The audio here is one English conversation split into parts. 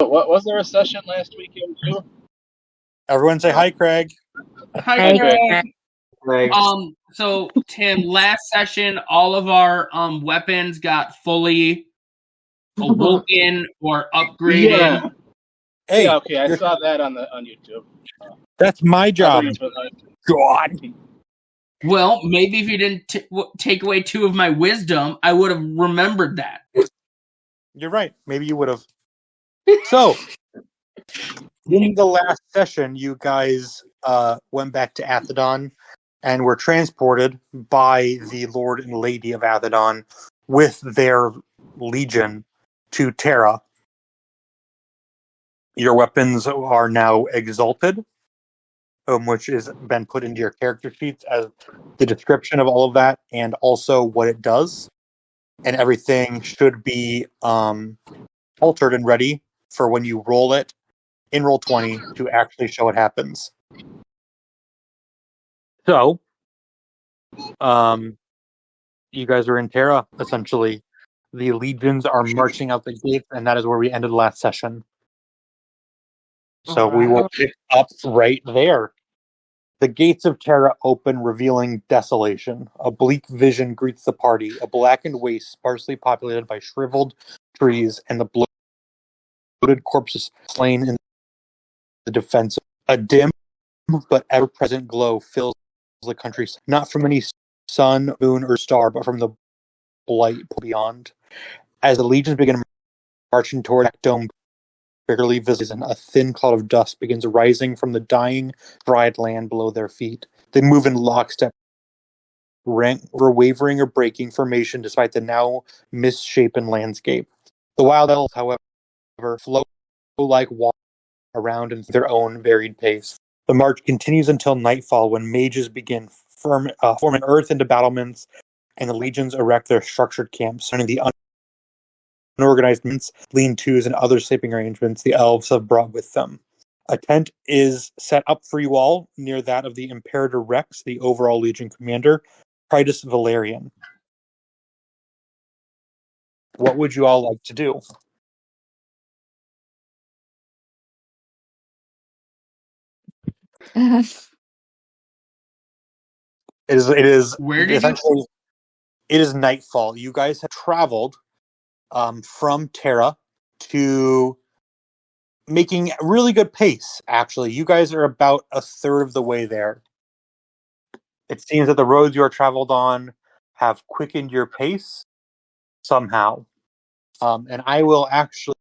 was there a session last weekend too? Everyone say hi, Craig. Hi, Craig. Craig. So Tim, last session, all of our weapons got fully awoken or upgraded. Yeah. Hey, yeah, okay, I saw that on YouTube. That's my job. God. Well, maybe if you didn't take away 2 of my wisdom, I would have remembered that. You're right. Maybe you would have. So, in the last session, you guys went back to Athedon and were transported by the Lord and Lady of Athedon with their legion to Terra. Your weapons are now exalted, which has been put into your character sheets as the description of all of that and also what it does. And everything should be altered and ready for when you roll it in Roll20 to actually show what happens. So, you guys are in Terra, essentially. The legions are marching out the gates, and that is where we ended the last session. So we will pick up right there. The gates of Terra open, revealing desolation. A bleak vision greets the party, a blackened waste sparsely populated by shriveled trees and the bloated corpses slain in the defense. A dim but ever-present glow fills the country, not from any sun, moon, or star, but from the blight beyond. As the legions begin marching toward that dome, barely visible, a thin cloud of dust begins rising from the dying, dried land below their feet. They move in lockstep, wavering or breaking formation despite the now misshapen landscape. The wild elves, however, flow like water around in their own varied pace. The march continues until nightfall, when mages begin forming earth into battlements, and the legions erect their structured camps, surrounding the unorganized lean-tos, and other sleeping arrangements the elves have brought with them. A tent is set up for you all near that of the Imperator Rex, the overall legion commander, Titus Valerian. What would you all like to do? It is Where did essentially it is nightfall. You guys have traveled from Terra to making really good pace, actually. You guys are about a third of the way there. It seems that the roads you are traveled on have quickened your pace somehow. And I will actually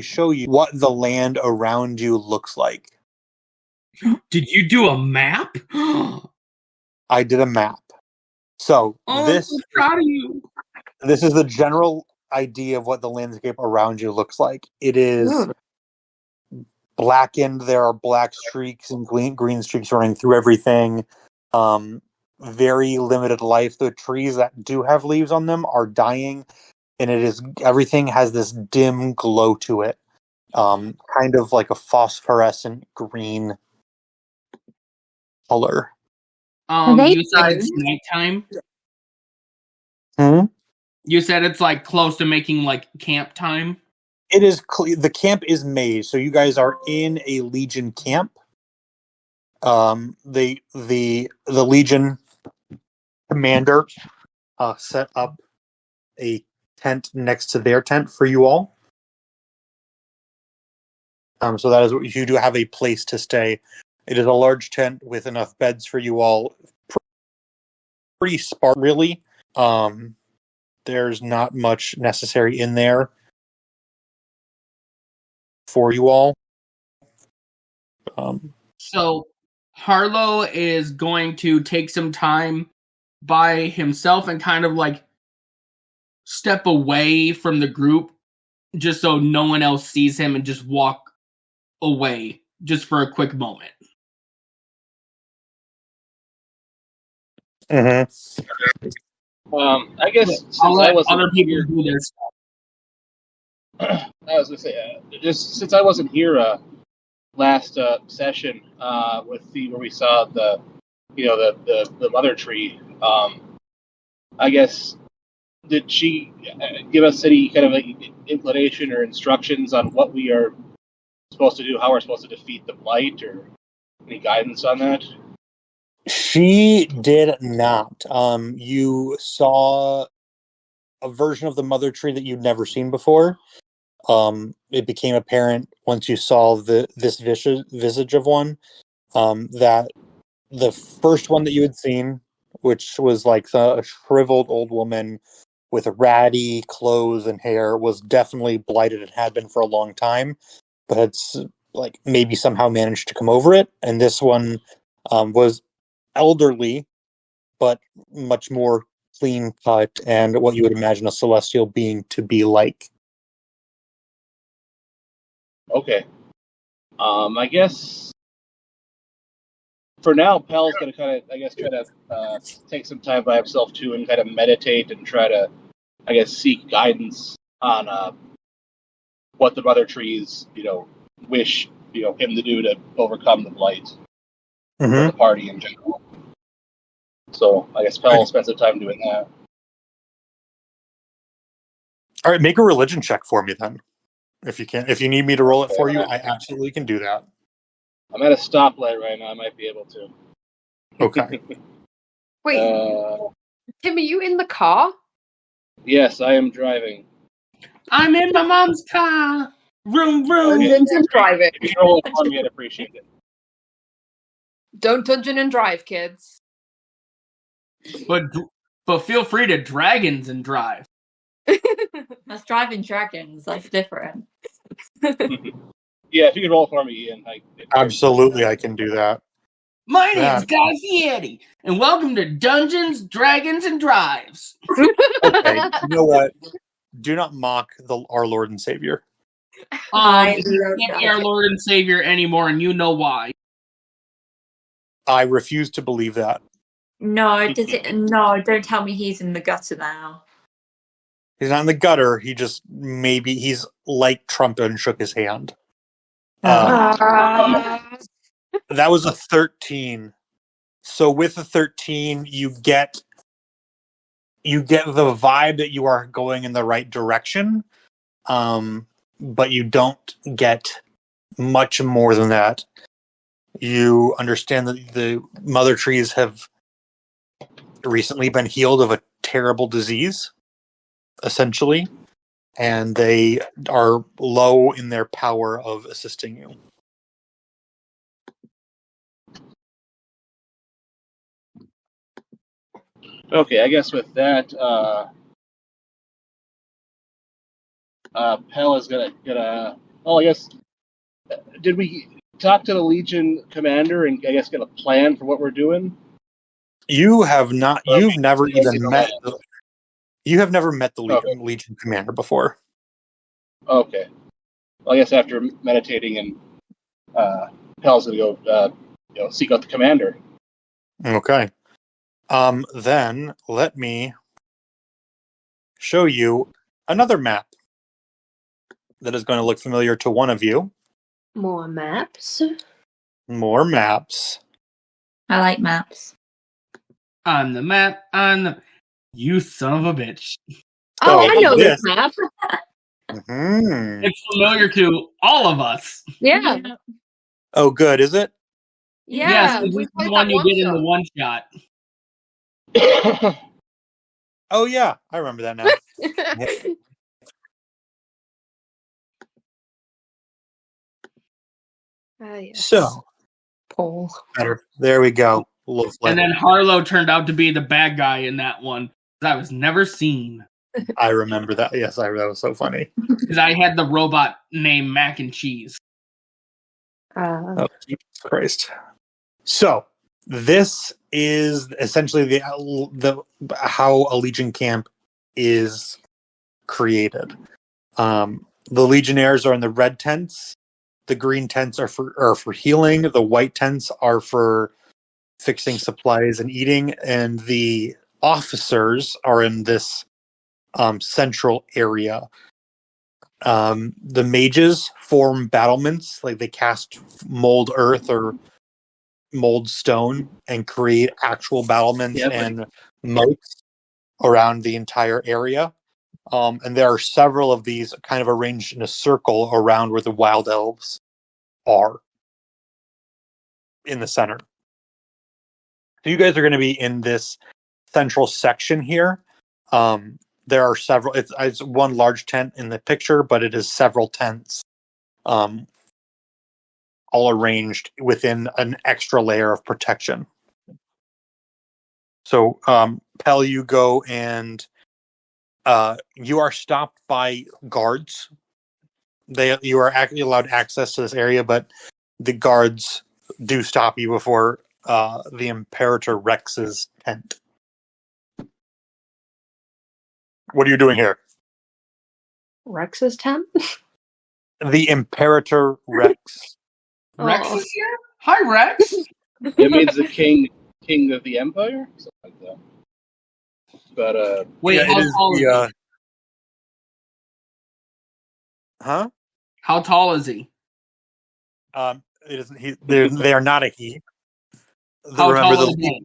show you what the land around you looks like. Did you do a map? I did a map. So I'm so proud of you. This is the general idea of what the landscape around you looks like. It is blackened. There are black streaks and green streaks running through everything. Very limited life. The trees that do have leaves on them are dying, and everything has this dim glow to it. Kind of like a phosphorescent green color. You said it's nighttime? You said it's like close to making like camp time? It is the camp is made, so you guys are in a Legion camp. The Legion commander set up a tent next to their tent for you all. So that is what you do have a place to stay. It is a large tent with enough beds for you all. Pretty sparse, really. There's not much necessary in there for you all. So Harlow is going to take some time by himself and kind of like step away from the group just so no one else sees him and just walk away just for a quick moment. I guess since I'll let I wasn't other people here, do their stuff. I was gonna say, just since I wasn't here last session with where we saw the mother tree. I guess did she give us any kind of inclination or instructions on what we are supposed to do, how we're supposed to defeat the blight, or any guidance on that? She did not. You saw a version of the mother tree that you'd never seen before. It became apparent once you saw this visage of one, that the first one that you had seen, which was like a shriveled old woman with ratty clothes and hair, was definitely blighted and had been for a long time, but had like maybe somehow managed to come over it. And this one was elderly, but much more clean cut and what you would imagine a celestial being to be like. Okay. I guess for now, Pel's going to kind of, try to take some time by himself too and kind of meditate and try to, seek guidance on what the mother trees, wish, him to do to overcome the blight of the party in general. So I guess Pel will spend some time doing that. All right, make a religion check for me then. If you can. If you need me to roll it for you, I absolutely can do that. I'm at a stoplight right now. I might be able to. Okay. Wait, Tim, are you in the car? Yes, I am driving. I'm in my mom's car. Vroom, vroom. Dungeons and driving. If you roll it for me, I'd appreciate it. Don't dungeon and drive, kids. But feel free to dragons and drive. That's driving dragons. That's different. Yeah, if you could roll it for me, Ian. Absolutely, I can do that. My name's Guy Fieri, and welcome to Dungeons, Dragons, and Drives. Okay, you know what? Do not mock our Lord and Savior. He can't be our Lord and Savior anymore, and you know why. I refuse to believe that. No, don't tell me he's in the gutter now. He's not in the gutter. He's like Trump and shook his hand. That was a 13. So with a 13, you get the vibe that you are going in the right direction, but you don't get much more than that. You understand that the mother trees have recently been healed of a terrible disease, essentially, and they are low in their power of assisting you. Okay, I guess with that, Pel is gonna. Oh, I guess. Did we talk to the Legion commander and get a plan for what we're doing? You have not. You've never even met. That. You have never met the Legion commander before. Okay. Well, I guess after meditating and Pel's gonna go, seek out the commander. Okay. Then let me show you another map that is going to look familiar to one of you. More maps? More maps. I like maps. On the map, you son of a bitch. Oh, I know this map. Mm-hmm. It's familiar to all of us. Yeah. Oh, good, is it? Yeah. Yes, this is the one you did in the one shot. Oh, yeah, I remember that now. Yes. So, Paul. better. There we go. And then Harlow turned out to be the bad guy in that one. That was never seen. I remember that. Yes, that was so funny. Because I had the robot named Mac and Cheese. Oh, Jesus Christ. So, this is essentially the how a Legion camp is created. The Legionnaires are in the red tents. The green tents are for healing. The white tents are for fixing supplies and eating. And the officers are in this central area. The mages form battlements, like they cast mold earth or mold stone and create actual battlements and moats around the entire area. And there are several of these kind of arranged in a circle around where the wild elves are in the center. So you guys are going to be in this central section here. There are several. It's one large tent in the picture, but it is several tents, all arranged within an extra layer of protection. So, Pell, you go and you are stopped by guards. You are allowed access to this area, but the guards do stop you before the Imperator Rex's tent. What are you doing here? Rex's tent? The Imperator Rex. Rex Oh. is here? Hi, Rex. It means the king of the empire, something like that. But Wait, Yeah, how it is tall is he? the. Huh? How tall is he? It isn't he. They are not a he. How Remember, tall is he?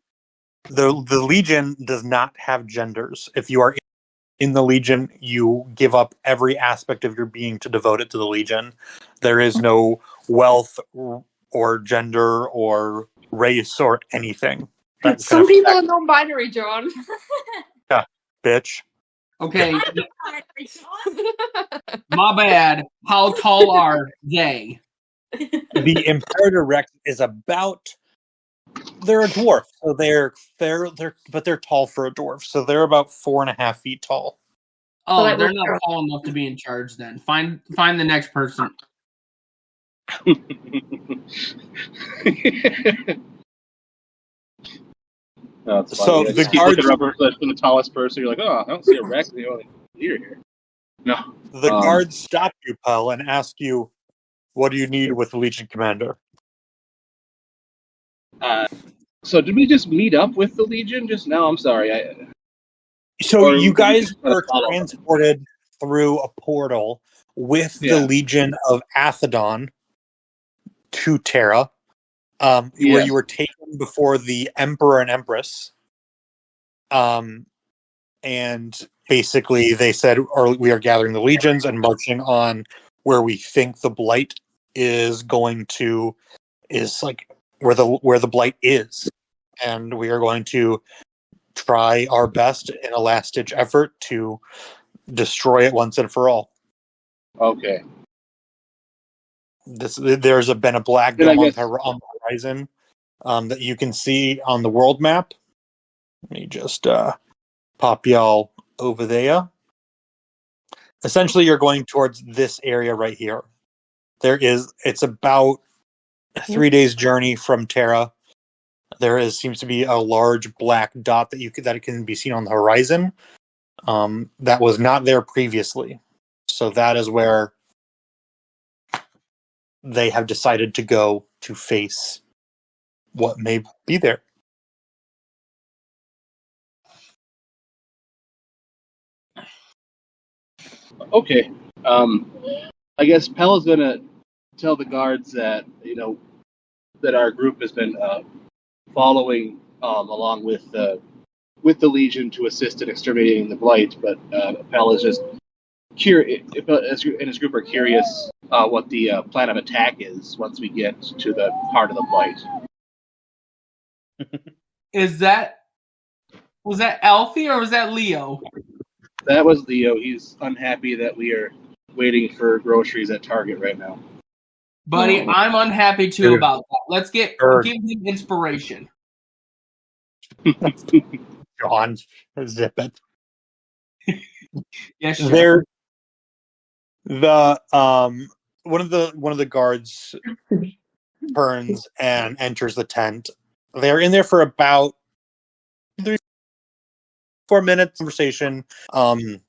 the Legion does not have genders. If you are in the Legion, you give up every aspect of your being to devote it to the Legion. There is no wealth or gender or race or anything. That's Some people are non-binary, John. bitch. Okay, my bad. How tall are they? The Imperator Rex is about. They're a dwarf, so they're tall for a dwarf. So they're about 4.5 feet tall. Oh, But they're not tall enough to be in charge. Then find the next person. no, it's So funny. the Keep guards- looking up for the tallest person. You're like, oh, I don't see a Rex. The only leader here. No. The guards stop you, Pell, and ask you, "What do you need with the Legion Commander?" So did we just meet up with the Legion just now? I'm sorry. So Or you did we guys just kinda were follow them? transported through a portal with the Legion of Athedon to Terra, where you were taken before the Emperor and Empress. And basically they said, we are gathering the legions and marching on where we think the blight is like where the blight is. And we are going to try our best in a last-ditch effort to destroy it once and for all. Okay. There's been a black Then I dome on guess- the horizon that you can see on the world map. Let me just pop y'all over there. Essentially, you're going towards this area right here. It's about a 3 days journey from Terra. There seems to be a large black dot that can be seen on the horizon. That was not there previously. So that is where they have decided to go to face what may be there. Okay. I guess Pell is going to tell the guards that, that our group has been following along with the Legion to assist in exterminating the Blight, but Pell is just curious, and his group are curious what the plan of attack is once we get to the heart of the Blight. Was that Alfie or was that Leo? That was Leo. He's unhappy that we are waiting for groceries at Target right now. Buddy, I'm unhappy too Dude. about that. Let's give him inspiration. John, zip it. Yes, sure. There, one of the guards turns and enters the tent. They're in there for about 3-4 minutes conversation. And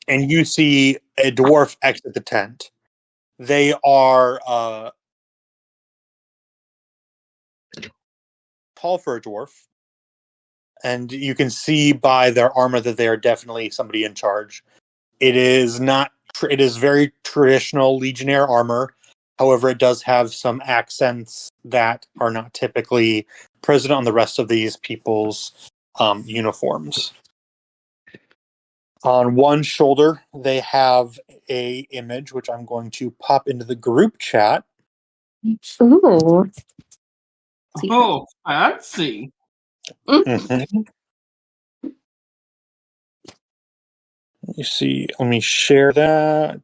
you see a dwarf exit the tent. They are tall for a dwarf, and you can see by their armor that they are definitely somebody in charge. It is not. It is very traditional Legionnaire armor. However, it does have some accents that are not typically present on the rest of these people's uniforms. On one shoulder, they have a image, which I'm going to pop into the group chat. Ooh. Oh, fancy. Mhm. Let me see. Let me share that.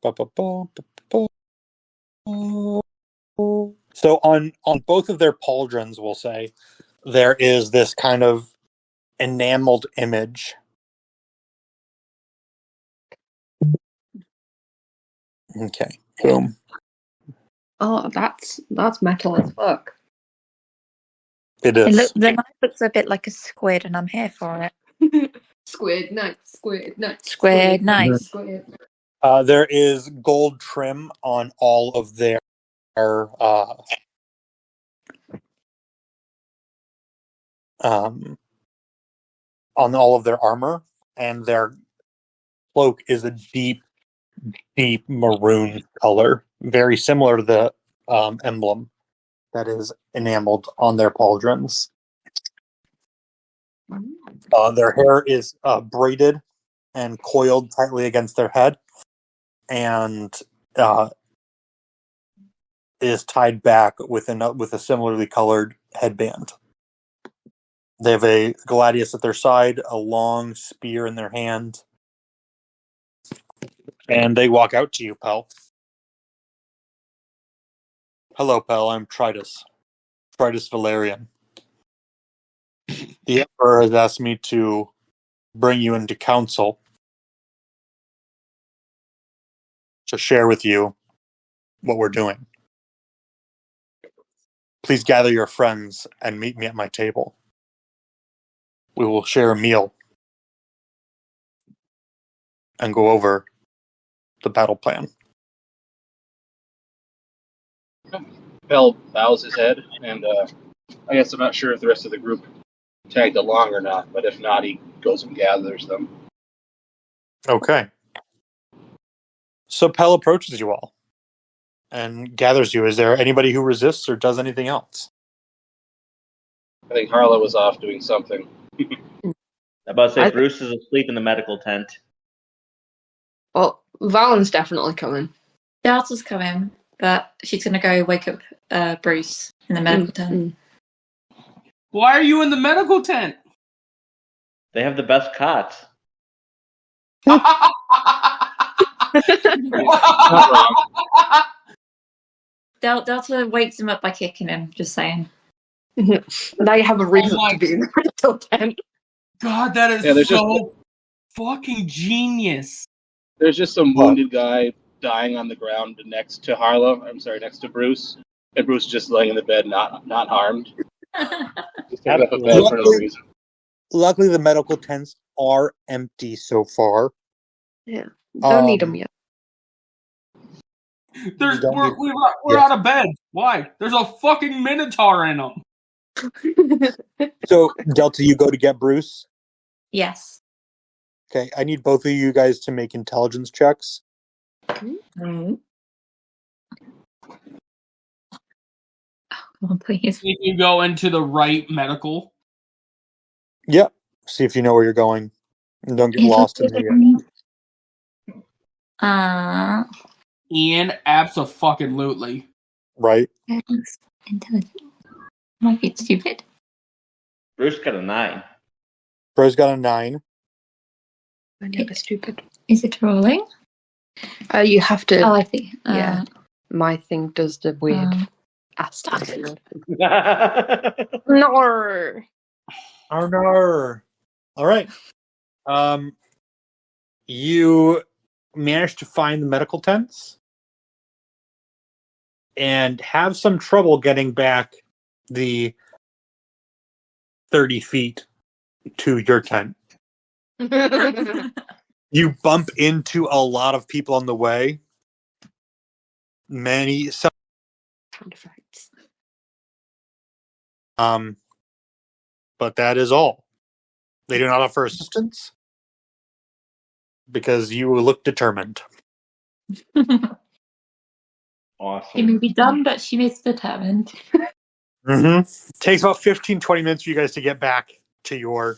So on both of their pauldrons, we'll say, there is this kind of enameled image. Okay. Boom. Oh, that's metal as fuck. It is. The knife looks a bit like a squid, and I'm here for it. Squid knife, squid knife, Squid knife. squid. There is gold trim on all of their on all of their armor, and their cloak is a deep maroon color, very similar to the emblem that is enameled on their pauldrons. Their hair is braided and coiled tightly against their head, and is tied back with a similarly colored headband. They have a gladius at their side, a long spear in their hand, and they walk out to you, Pel. Hello, Pel. I'm Tritus Valerian. The Emperor has asked me to bring you into council to share with you what we're doing. Please gather your friends and meet me at my table. We will share a meal and go over the battle plan. Bell bows his head, and I guess I'm not sure if the rest of the group tagged along or not, but if not, he goes and gathers them. Okay. So Pel approaches you all and gathers you. Is there anybody who resists or does anything else? I think Harlow was off doing something. I'm about to say Bruce is asleep in the medical tent. Well, Valen's definitely coming. Delta's coming, but she's going to go wake up Bruce in the medical tent. Why are you in the medical tent? They have the best cots. Delta wakes him up by kicking him, just saying. Now you have a reason Oh to be in the medical tent. God, that is so fucking genius. There's just some wounded guy dying on the ground next to Harlow. I'm sorry, next to Bruce. And Bruce is just laying in the bed, not harmed. Just picked up a bed for no reason. Luckily, the medical tents are empty so far. Yeah, don't need them yet. We're out of bed. Why? There's a fucking minotaur in them. So, Delta, you go to get Bruce? Yes. Okay, I need both of you guys to make intelligence checks. Mm-hmm. Oh, come on, please. If you go into the right medical. Yep. See if you know where you're going. And don't get lost in the Ian, abso-fucking-lutely. Right. Intelligent. Might be stupid. Bruce got a 9. Bro's got a 9. I never stupid. Is it rolling? You have to. Oh, I see. Yeah. My thing does the weird asterisk. No. Oh no. All right. You managed to find the medical tents and have some trouble getting back the 30 feet to your tent. You bump into a lot of people on the way. Sound effects. But that is all. They do not offer assistance because you look determined. Awesome. She may be done, but she is determined. Mm-hmm. Takes about 15-20 minutes for you guys to get back to your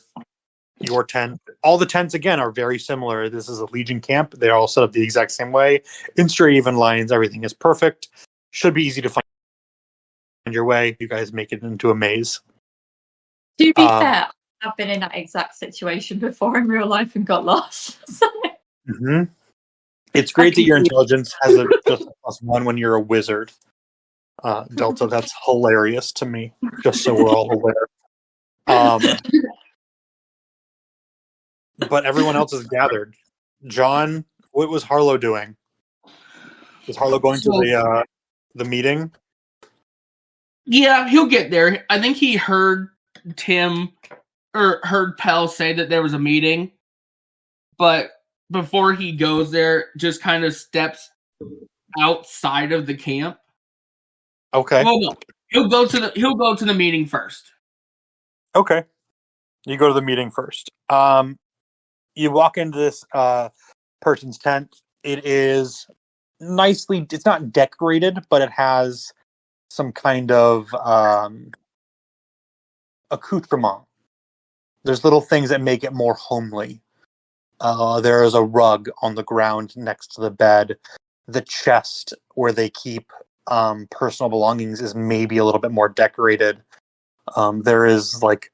your tent. All the tents, again, are very similar. This is a Legion camp. They're all set up the exact same way. In straight, even lines. Everything is perfect. Should be easy to find your way. You guys make it into a maze. To be fair, I've been in that exact situation before in real life and got lost. Mm-hmm. It's great that your intelligence has just a +1 when you're a wizard. Delta, that's hilarious to me, just so we're all aware. But everyone else is gathered. John, what was Harlow doing? Was Harlow going to the meeting? Yeah, he'll get there. I think he heard heard Pell say that there was a meeting, but before he goes there, just kind of steps outside of the camp. Okay. Well, no, he'll go to the meeting first. Okay. You go to the meeting first. You walk into this person's tent. It is nicely, it's not decorated, but it has some kind of accoutrement. There's little things that make it more homely. There is a rug on the ground next to the bed. The chest where they keep personal belongings is maybe a little bit more decorated. There is like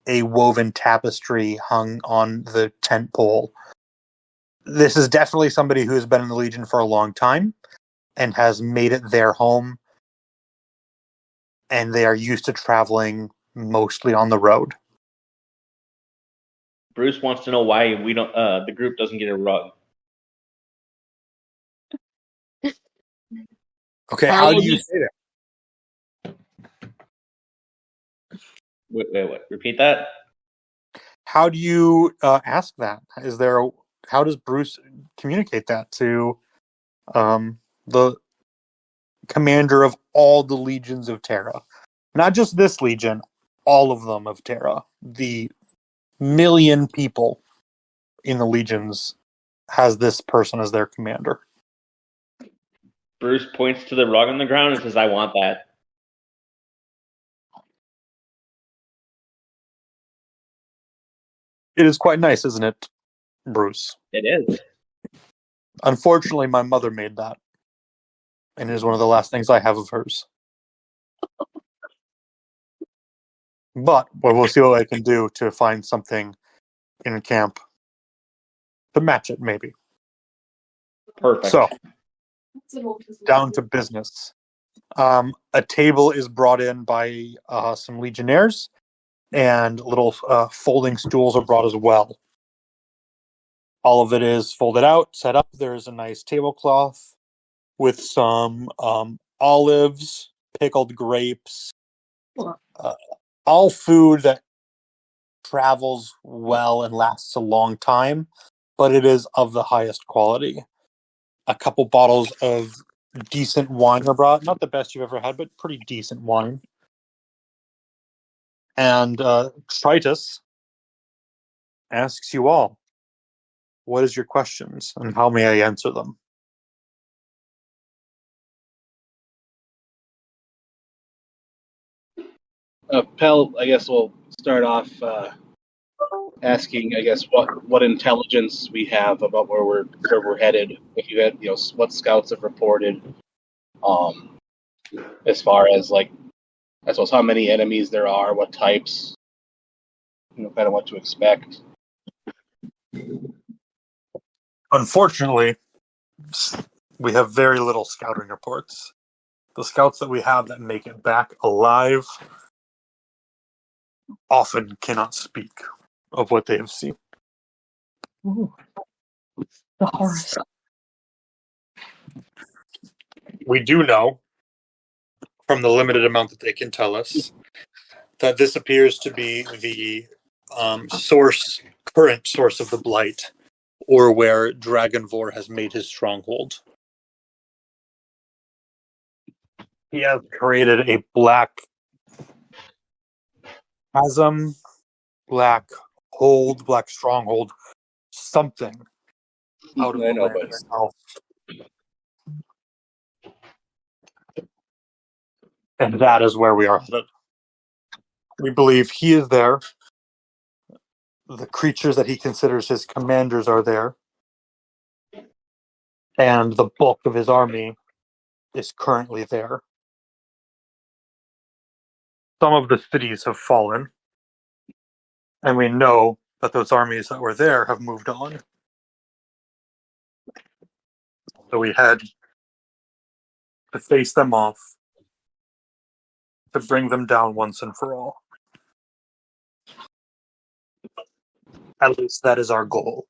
a woven tapestry hung on the tent pole. This is definitely somebody who has been in the Legion for a long time and has made it their home. And they are used to traveling mostly on the road. Bruce wants to know why we don't. The group doesn't get a rug. Okay, how do you say that? Wait, repeat that? How do you ask that? How does Bruce communicate that to the commander of all the legions of Terra? Not just this legion, all of them of Terra. The 1,000,000 people in the legions has this person as their commander. Bruce points to the rug on the ground and says, "I want that." It is quite nice, isn't it, Bruce? It is. Unfortunately, my mother made that. And it is one of the last things I have of hers. But we'll see what I can do to find something in camp to match it, maybe. Perfect. So, down to business. A table is brought in by some legionnaires, and little folding stools are brought as well. All of it is folded out, set up. There's a nice tablecloth with some olives, pickled grapes, all food that travels well and lasts a long time, but it is of the highest quality. A couple bottles of decent wine are brought. Not the best you've ever had, but pretty decent wine. And Tritus asks you all, what is your questions and how may I answer them? Pell, I guess we'll start off asking, I guess, what intelligence we have about where we're headed. If you had, what scouts have reported, as far as like, I suppose how many enemies there are, what types, kind of what to expect. Unfortunately, we have very little scouting reports. The scouts that we have that make it back alive often cannot speak of what they have seen. Ooh. The horrors. We do know, from the limited amount that they can tell us, that this appears to be the current source of the Blight, or where Dragonvor has made his stronghold. He has created a black chasm, black hold, black stronghold, something out of the land itself. And that is where we are headed. We believe he is there the creatures that he considers his commanders are there, and the bulk of his army is currently there. Some of the cities have fallen, and we know that those armies that were there have moved on. So we had to face them off, to bring them down once and for all. At least that is our goal.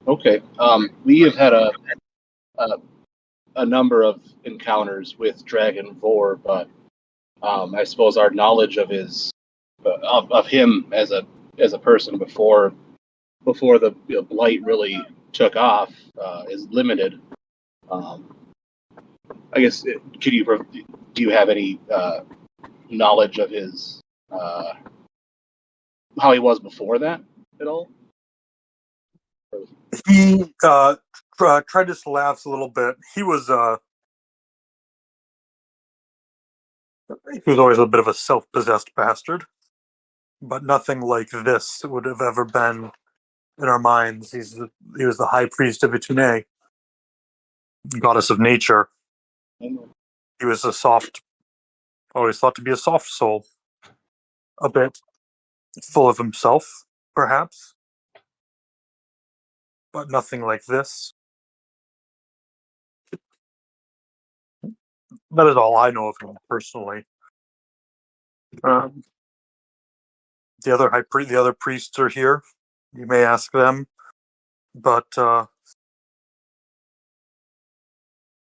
Okay. We have had a number of encounters with Dragon Vor, but I suppose our knowledge of his of him as a person before the blight really took off is limited. I guess do you have any knowledge of his how he was before that at all? He Tritus laughs a little bit. He was always a bit of a self-possessed bastard, but nothing like this would have ever been in our minds. He was the high priest of Itune, goddess of nature. He was always thought to be a soft soul, a bit full of himself, perhaps, but nothing like this. That is all I know of him personally. The other priests are here. You may ask them, but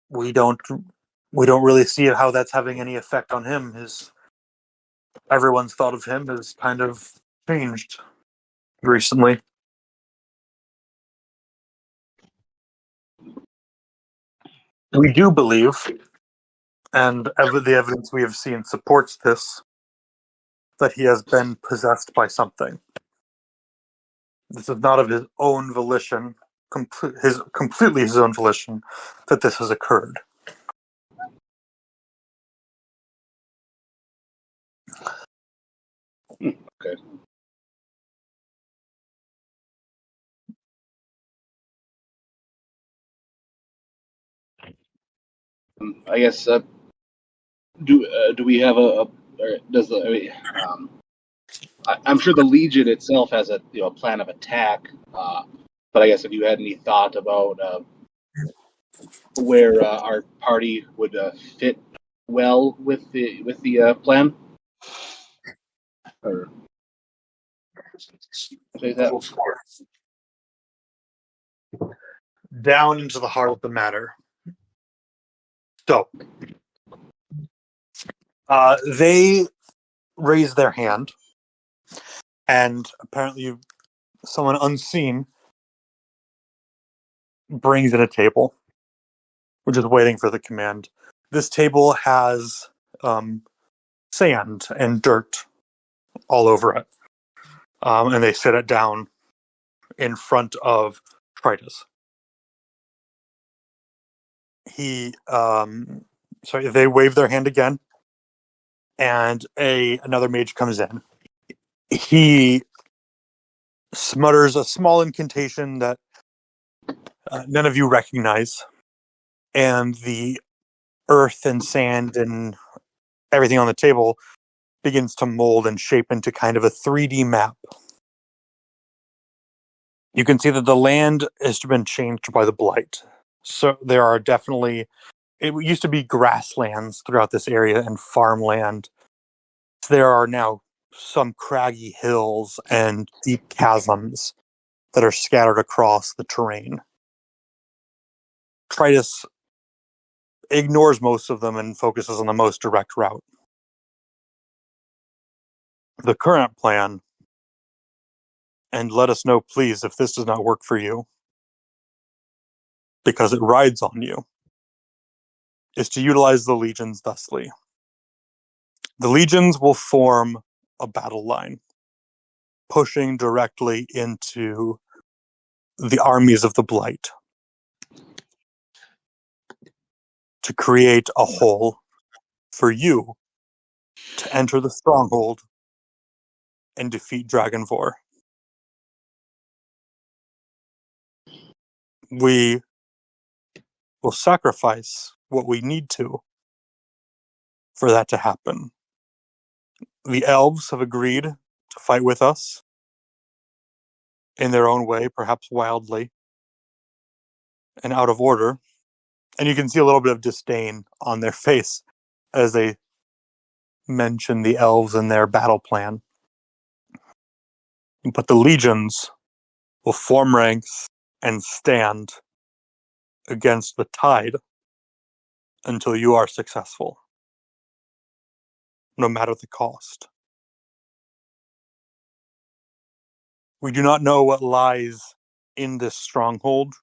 we don't really see how that's having any effect on him. Everyone's thought of him has kind of changed recently. We do believe, and the evidence we have seen supports this, that he has been possessed by something. This is not of his own volition, completely his own volition, that this has occurred. Okay. I guess do we have or does the I'm sure the Legion itself has a plan of attack, but I guess if you had any thought about where our party would fit well with the plan, or say that. Down into the heart of the matter. So, they raise their hand, and apparently someone unseen brings in a table. We're just waiting for the command. This table has sand and dirt all over it, and they sit it down in front of Tritus. They wave their hand again, and another mage comes in. He smutters a small incantation that none of you recognize, and the earth and sand and everything on the table begins to mold and shape into kind of a 3D map. You can see that the land has been changed by the blight. So there are definitely, it used to be grasslands throughout this area and farmland. There are now some craggy hills and deep chasms that are scattered across the terrain. Tritus ignores most of them and focuses on the most direct route. The current plan, and let us know please if this does not work for you, because it rides on you, is to utilize the legions thusly. The legions will form a battle line, pushing directly into the armies of the Blight to create a hole for you to enter the stronghold and defeat Dragonvor. We will sacrifice what we need to for that to happen. The elves have agreed to fight with us in their own way, perhaps wildly and out of order. And you can see a little bit of disdain on their face as they mention the elves and their battle plan. But the legions will form ranks and stand against the tide until you are successful, no matter the cost. We do not know what lies in this stronghold.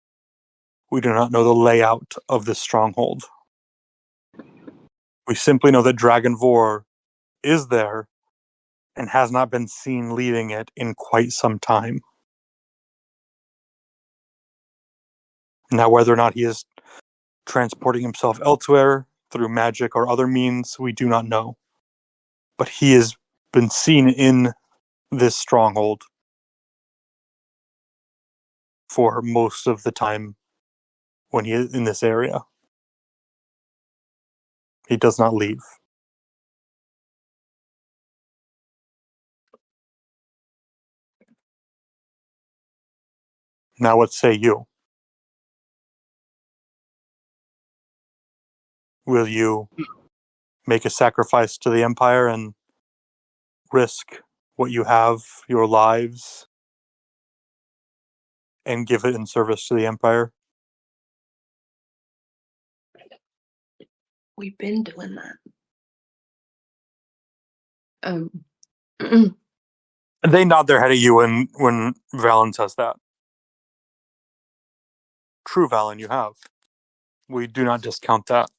We do not know the layout of this stronghold. We simply know that Dragonvor is there and has not been seen leading it in quite some time. Now, whether or not he is transporting himself elsewhere through magic or other means, we do not know. But he has been seen in this stronghold for most of the time when he is in this area. He does not leave. Now, what say you? Will you make a sacrifice to the Empire and risk what you have, your lives, and give it in service to the Empire? We've been doing that. They nod their head at you when Valen says that. True, Valen, you have. We do not discount that.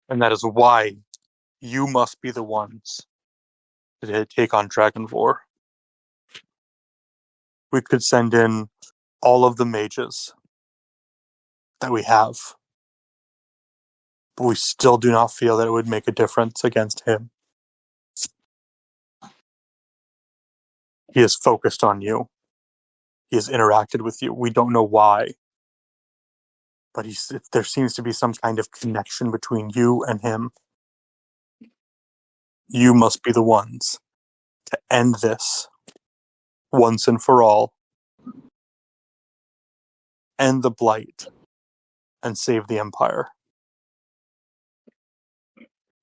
And that is why you must be the ones to take on Dragonvor. We could send in all of the mages that we have, but we still do not feel that it would make a difference against him. He is focused on you. He has interacted with you. We don't know why, but there seems to be some kind of connection between you and him. You must be the ones to end this once and for all, end the blight, and save the Empire.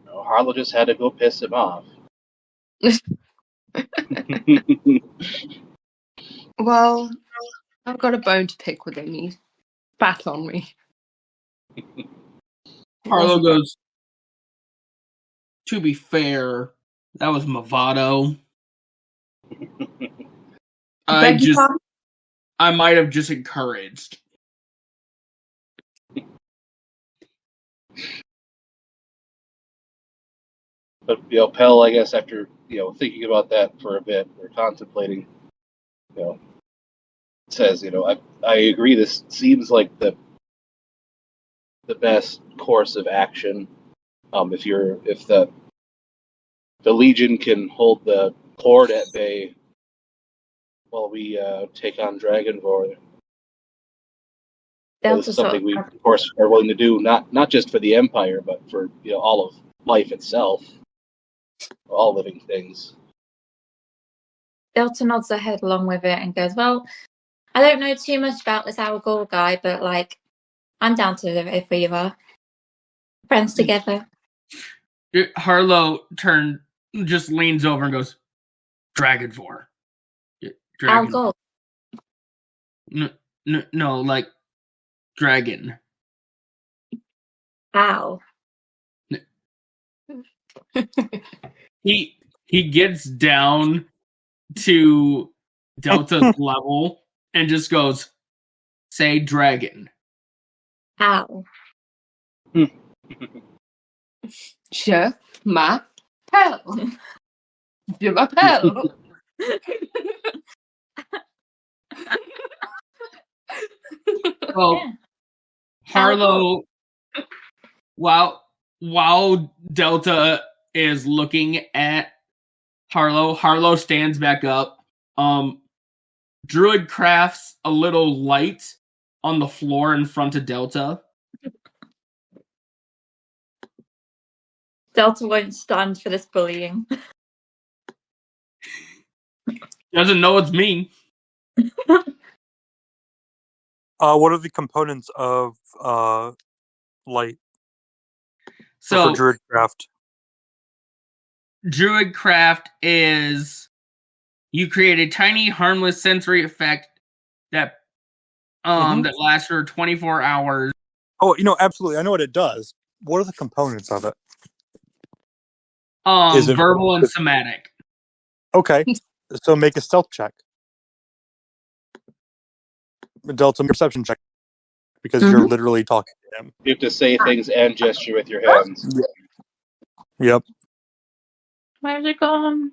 Harlow just had to go piss him off. Well, I've got a bone to pick with him. He spat on me. Harlow goes, to be fair, that was Movado. I might have just encouraged. But Pell, I guess after thinking about that for a bit or contemplating, says, I agree. This seems like the best course of action. If the Legion can hold the Horde at bay while we take on Dragonvor, this is something we, of course, are willing to do. Not just for the Empire, but for all of life itself, all living things. Delta nods her head along with it and goes, well, I don't know too much about this Al Gore guy, but, I'm down to live if we are friends together. Harlow just leans over and goes, Dragonvor. Al Gore. No, like, dragon. Ow. He gets down to Delta's level and just goes, say dragon. Ow. Je m'appelle. Je m'appelle. Well, yeah. Harlow, while Delta is looking at Harlow. Harlow stands back up. Druid crafts a little light on the floor in front of Delta. Delta won't stand for this bullying. Doesn't know it's me. What are the components of light So for Druidcraft? Druidcraft is you create a tiny, harmless sensory effect that that lasts for 24 hours. Oh, absolutely. I know what it does. What are the components of it? Is it Verbal and somatic. Okay, so make a stealth check. Delta perception check, because you're literally talking to him. You have to say things and gesture with your hands. Yep. Where's it gone?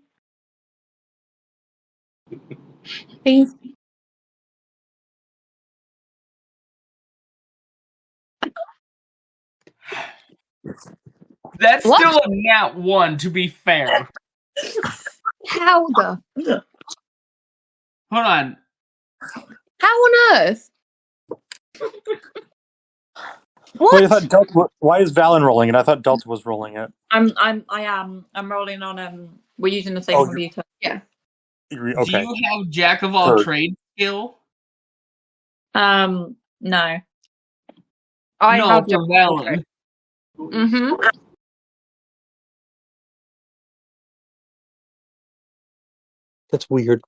Please. That's What? still a nat 1, to be fair. How the? Hold on. How on earth? What? Wait, I thought Delta. Why is Valen rolling it? I thought Delta was rolling it. I'm rolling on we're using the same computer. Yeah. Do Okay. you have Jack of all trades skill? No. I No, have for Valen. Mm-hmm. That's weird.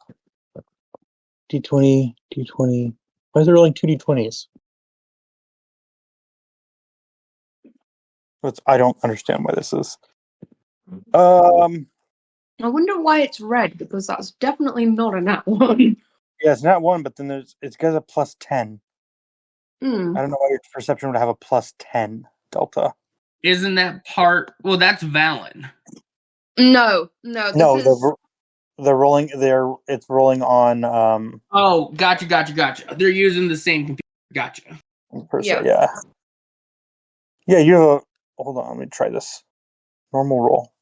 D20, D20. Why is there rolling 2 D20s? I don't understand why this is. I wonder why it's red, because that's definitely not a nat one. Yeah, it's not 1, but then it's got a plus 10. I Hmm. don't know why your perception would have a plus 10 Delta. Isn't that part? Well, that's Valen. No. No, they're rolling. It's rolling on. Oh, gotcha. They're using the same computer. Gotcha. Yeah. Yeah, you have a. Hold on, let me try this. Normal roll.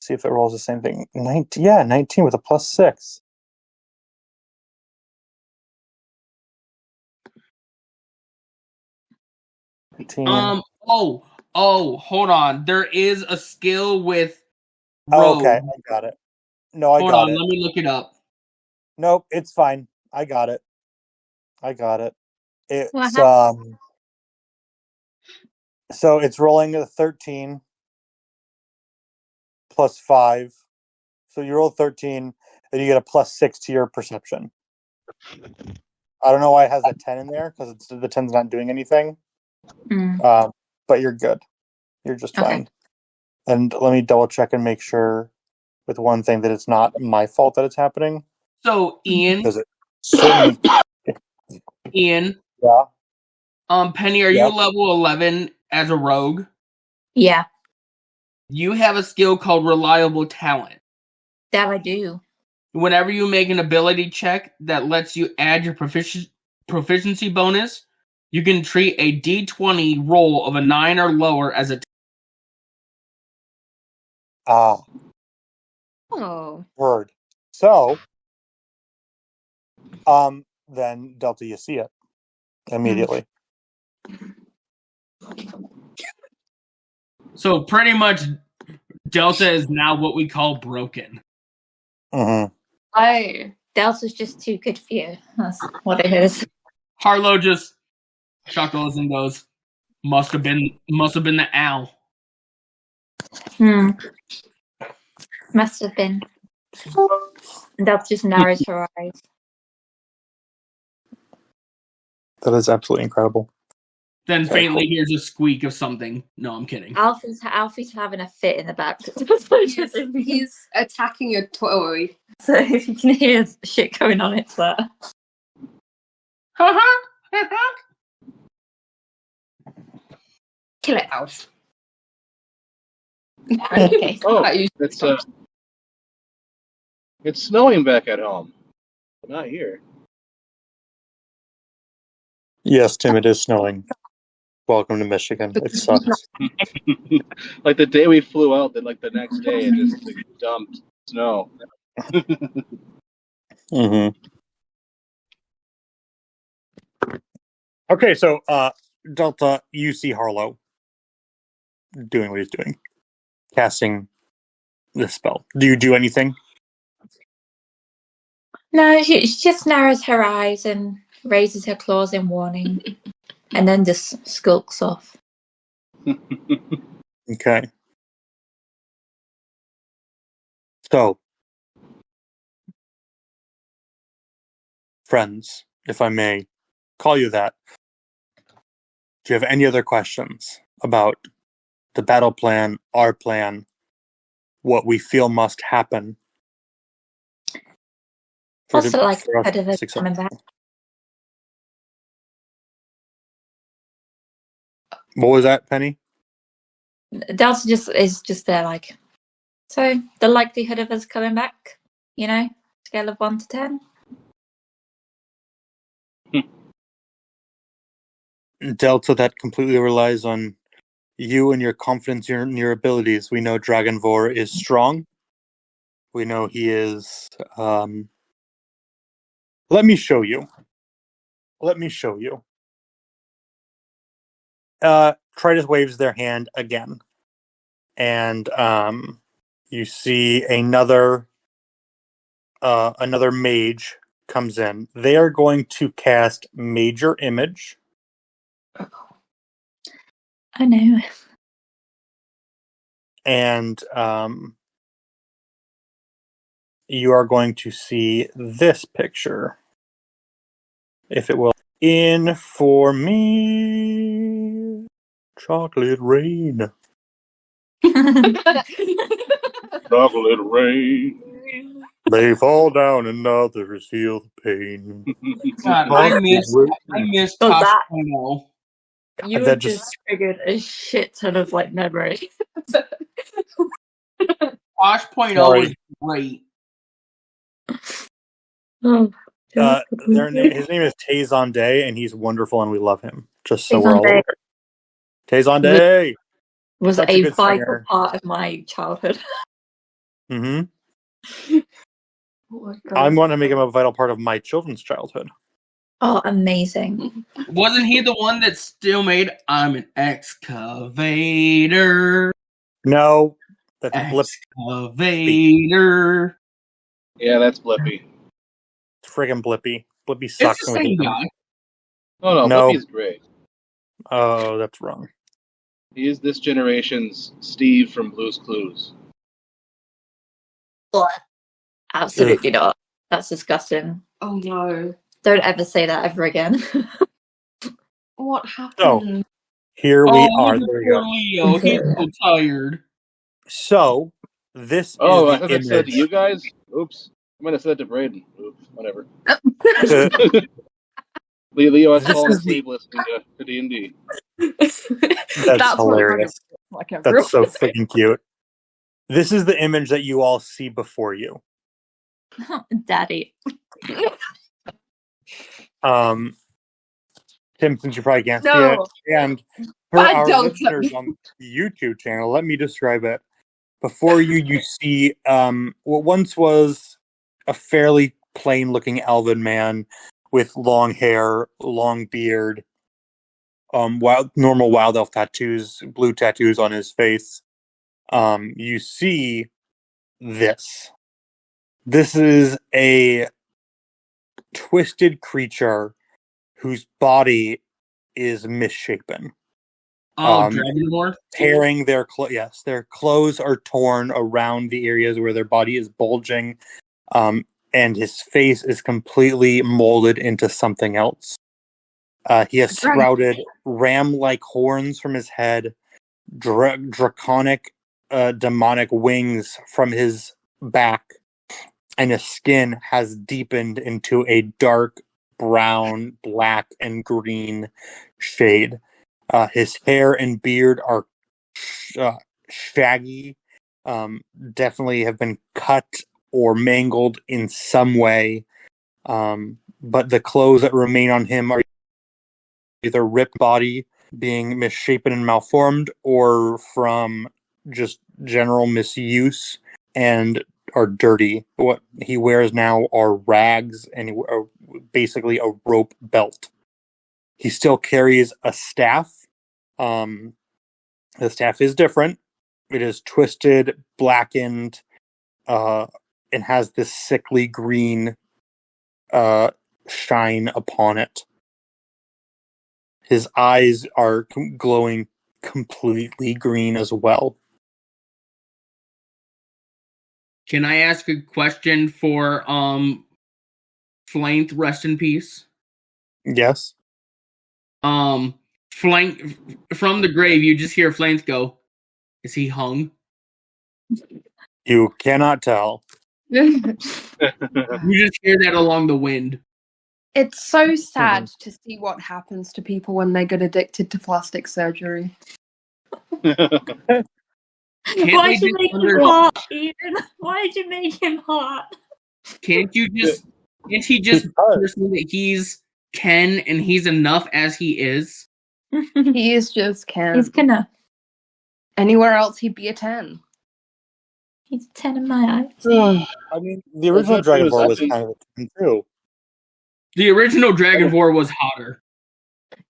See if it rolls the same thing. 19. Yeah, 19 with a plus 6. Hold on. There is a skill with Oh, Rogue. okay, I got it. No, I Hold got on, it. let me look it up. Nope, it's fine. I got it. It's so it's rolling a 13 plus 5. So you roll 13, then you get a plus 6 to your perception. I don't know why it has a 10 in there, because the 10's not doing anything. But you're good. You're just fine. And let me double check and make sure with one thing that it's not my fault that it's happening. So, Ian. Because it certainly. Ian. Yeah. Penny, are you level 11 as a rogue? Yeah. You have a skill called Reliable Talent. That I do. Whenever you make an ability check that lets you add your proficiency bonus, you can treat a D20 roll of a 9 or lower as a. Word. So, then Delta, you see it immediately. So pretty much, Delta is now what we call broken. Delta's just too good for you. That's what it is. Harlow just chuckles and goes, "Must have been the owl." Must have been. Delta just narrows her eyes. That is absolutely incredible. Then faintly hears a squeak of something. No, I'm kidding. Alfie's having a fit in the back. He's attacking a toy. So if you can hear shit going on, it's that. Kill it, Alf. Okay. It's snowing back at home. Not here. Yes, Tim, it is snowing. Welcome to Michigan. It sucks. Like the day we flew out, then like the next day it just like, dumped snow. Mm-hmm. Okay, so Delta, you see Harlow doing what he's doing, casting the spell. Do you do anything? No, she just narrows her eyes and raises her claws in warning, and then just skulks off. Okay. So, friends, if I may call you that, do you have any other questions about the battle plan, our plan, what we feel must happen? Also, like for us head of to be it coming back. successful? What was that, Penny? Delta is just there, like. So the likelihood of us coming back, scale of 1 to 10. Delta, that completely relies on you and your confidence in your abilities. We know Dragonvor is strong. We know he is. Let me show you. Tritus waves their hand again, and you see another mage comes in. They are going to cast Major Image. I know. And you are going to see this picture, if it will. In for me, chocolate rain. Chocolate rain. They fall down and others feel the pain. God, I miss So Tosh that- 2.0. You That just just- triggered a shit ton of memory. Tosh 0.0 Sorry. was great. Oh, his name is Tazon Day, and he's wonderful, and we love him. Just so we're Tazon all Day. aware. Tazon Day was such a a good vital singer. part of my childhood. Mm-hmm. Oh my God. I'm going to make him a vital part of my children's childhood. Oh, amazing. Wasn't he the one that still made I'm an excavator? No, that's Blip. Excavator. Yeah, that's Blippi. Friggin' Blippy. Blippy It's sucks. the and we same hate him. guy. Oh no, No. Blippi's great. Oh, that's wrong. He is this generation's Steve from Blue's Clues. Absolutely not. That's disgusting. Oh no. Don't ever say that ever again. What happened? Here we are. Look at There we poor go. Leo. He's so tired. So, this Oh, I is thought the I said to image. you guys. Oops. I might have said it to Braden. Oops. Whatever. Leo has This fallen is asleep listening to D&D. That's hilarious. Like That's so freaking cute. This is the image that you all see before you. Daddy. Tim, since you probably can't see No. it, and for Bad our Delta. listeners on the YouTube channel, let me describe it. Before you see what once was a fairly plain-looking elven man with long hair, long beard, normal wild elf tattoos, blue tattoos on his face. You see this. This is a twisted creature whose body is misshapen. Oh, Dragonmore? Tearing their their clothes are torn around the areas where their body is bulging, and his face is completely molded into something else. He has sprouted ram-like horns from his head, draconic, demonic wings from his back, and his skin has deepened into a dark brown, black, and green shade. His hair and beard are shaggy, definitely have been cut or mangled in some way, but the clothes that remain on him are either ripped body being misshapen and malformed, or from just general misuse and are dirty. What he wears now are rags and basically a rope belt. He still carries a staff. The staff is different. It is twisted, blackened, and has this sickly green shine upon it. His eyes are glowing completely green as well. Can I ask a question for Flank, rest in peace? Yes. Flank, from the grave, you just hear Flank go, is he hung? You cannot tell. You just hear that along the wind. It's so sad to see what happens to people when they get addicted to plastic surgery. Can't Why'd they you just make him hot, Eden? Why'd you make him hot? Can't you just? Can't he just understand that he's Ken and he's enough as he is? He is just Ken. He's gonna. Anywhere else, he'd be a 10. He's 10 in my eyes. I mean, the original Dragonborn was kind of a 10 too. The original Dragonborn was hotter.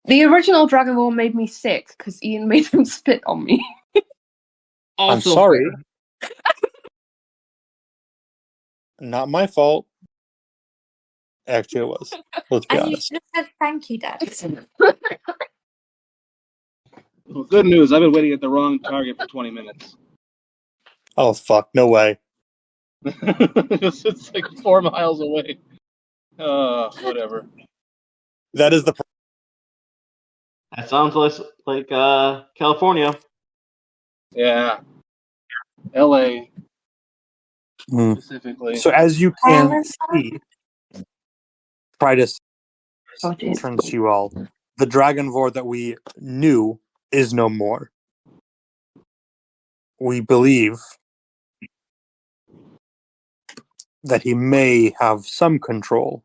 The original Dragonborn made me sick because Ian made him spit on me. I'm sorry. Not my fault. Actually, it was. Let's be And you honest. should have said thank you, Dad. Well, good news. I've been waiting at the wrong target for 20 minutes. Oh, fuck. No way. It's like 4 miles away. Whatever. That is the... That sounds like California. Yeah. LA, Mm. specifically. So as you can see, Tritus turns to you all. The Dragonvor that we knew is no more. We believe that he may have some control,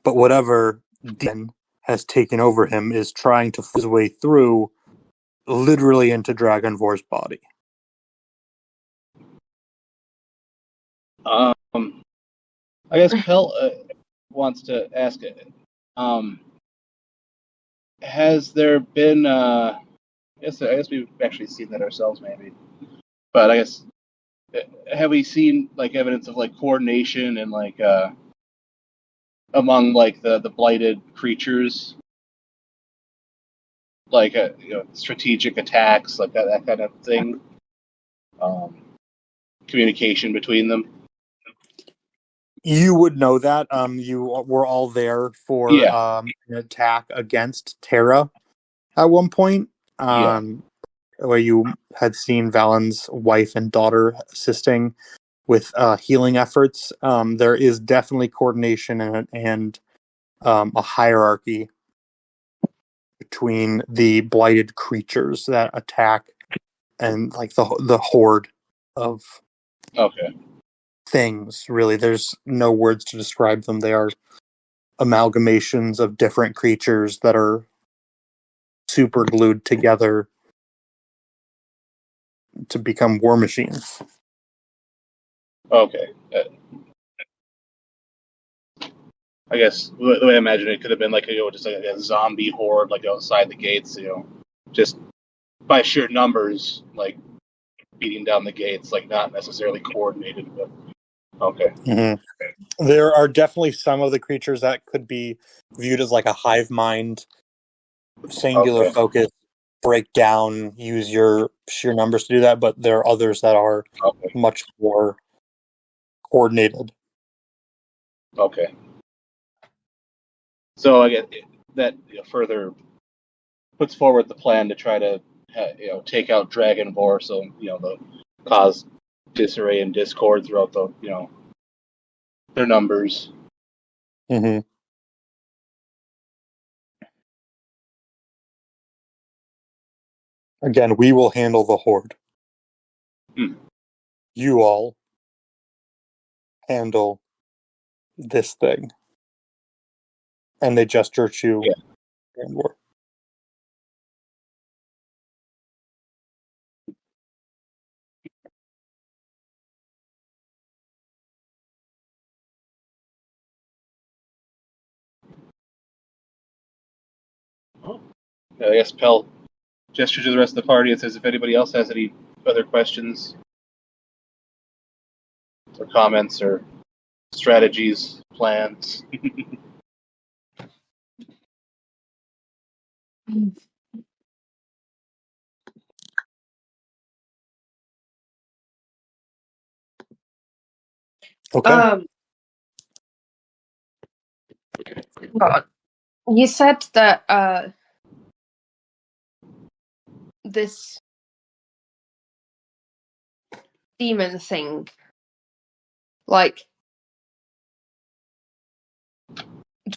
but whatever demon has taken over him is trying to force his way through literally into Dragonvor's body. I guess Pell wants to ask it. Has there been? I guess we've actually seen that ourselves, maybe. But I guess have we seen like evidence of like coordination and like among like the blighted creatures, like strategic attacks, like that kind of thing. Communication between them. You would know that. You were all there for an attack against Terra at one point, where you had seen Valen's wife and daughter assisting with healing efforts. There is definitely coordination and a hierarchy between the blighted creatures that attack and like the horde of things. Really, there's no words to describe them. They are amalgamations of different creatures that are super glued together to become war machines. Okay. I guess the way I imagine it could have been like just like a zombie horde like outside the gates, just by sheer numbers, like beating down the gates, like not necessarily coordinated, but okay. Mm-hmm. There are definitely some of the creatures that could be viewed as like a hive mind, singular focus, break down, use your sheer numbers to do that, but there are others that are much more coordinated. Okay. So I get that further puts forward the plan to try to take out Dragonvor, so the cause disarray and discord throughout the their numbers. Mm-hmm. Again, we will handle the horde. You all handle this thing. And they gesture to Dragonvor. I guess Pell gestures to the rest of the party and says if anybody else has any other questions or comments or strategies, plans. Okay. God. You said that this demon thing, like,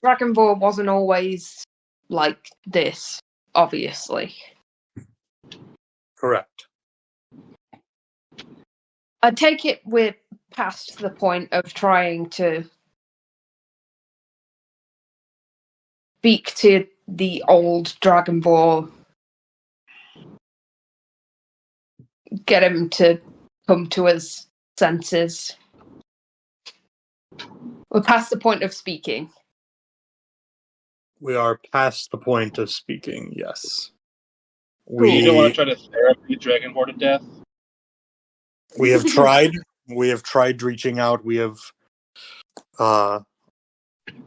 Dragon Ball wasn't always like this, obviously. Correct. I take it we're past the point of trying to speak to the old Dragon Ball, get him to come to his senses. We're past the point of speaking. We are past the point of speaking, yes. You don't want to try to therapy Dragonborn to death? We have tried. We have tried reaching out. We have,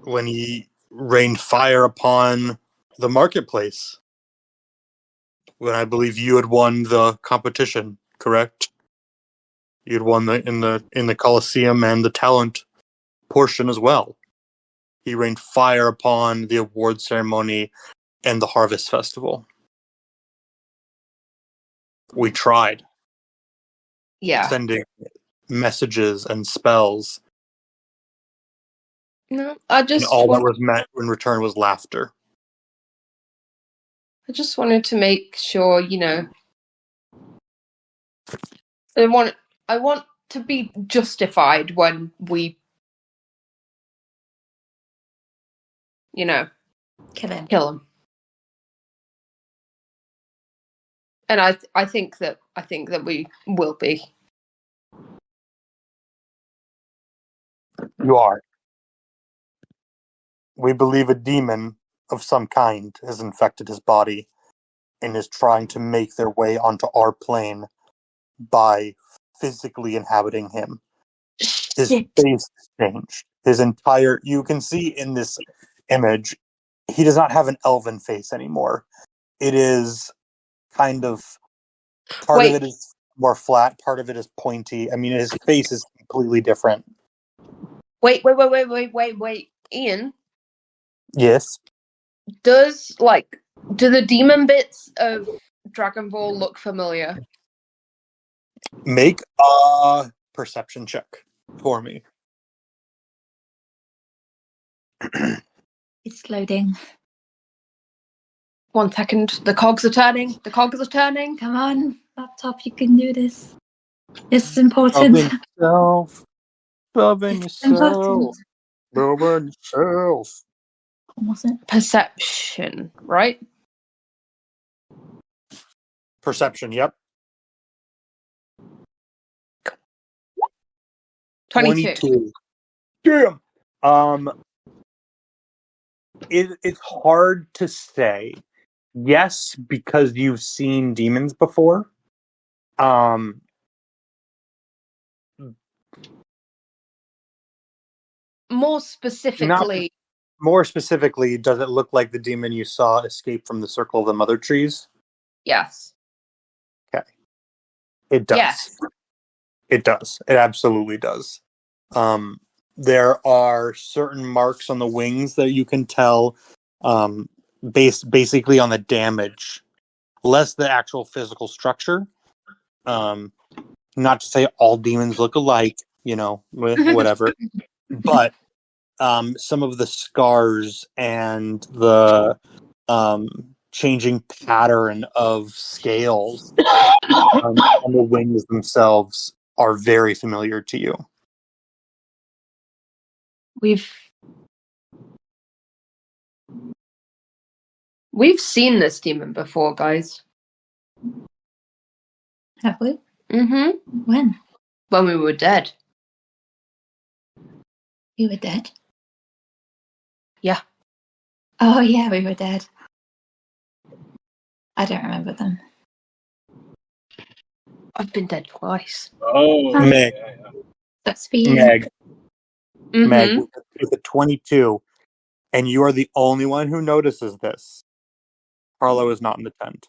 when he rained fire upon the marketplace, when I believe you had won the competition, correct? You had won in the Colosseum and the talent portion as well. He rained fire upon the award ceremony and the harvest festival. We tried. Yeah. Sending messages and spells. No, I And just all that was met in return was laughter. I just wanted to make sure, I want to be justified when we, Kill him. kill him. And I think that we will be. You are. We believe a demon of some kind has infected his body and is trying to make their way onto our plane by physically inhabiting him. His Shit. face has changed. You can see in this image, he does not have an elven face anymore. It is kind of, part of it is more flat, part of it is pointy. I mean, his face is completely different. Wait. Ian, Yes. do the demon bits of Dragon Ball look familiar? Make a perception check for me. It's loading. 1 second. The cogs are turning. Come on, laptop, you can do this. This is important. Loving It's important. yourself. Was it? Perception, right? Perception, yep. 22. Damn. It's hard to say. Yes, because you've seen demons before. More specifically, does it look like the demon you saw escape from the circle of the mother trees? yes. Okay. It does. Yes. It does. It absolutely does. There are certain marks on the wings that you can tell, basically on the damage, less the actual physical structure. Not to say all demons look alike, whatever. But some of the scars and the changing pattern of scales on the wings themselves are very familiar to you. We've seen this demon before, guys. Have we? Mm-hmm. When? When we were dead. We were dead? Yeah. Oh, yeah, we were dead. I don't remember them. I've been dead twice. Oh, Meg. yeah. That's for you. Meg, Mhm. Meg, with a 22, and you are the only one who notices this. Harlow is not in the tent.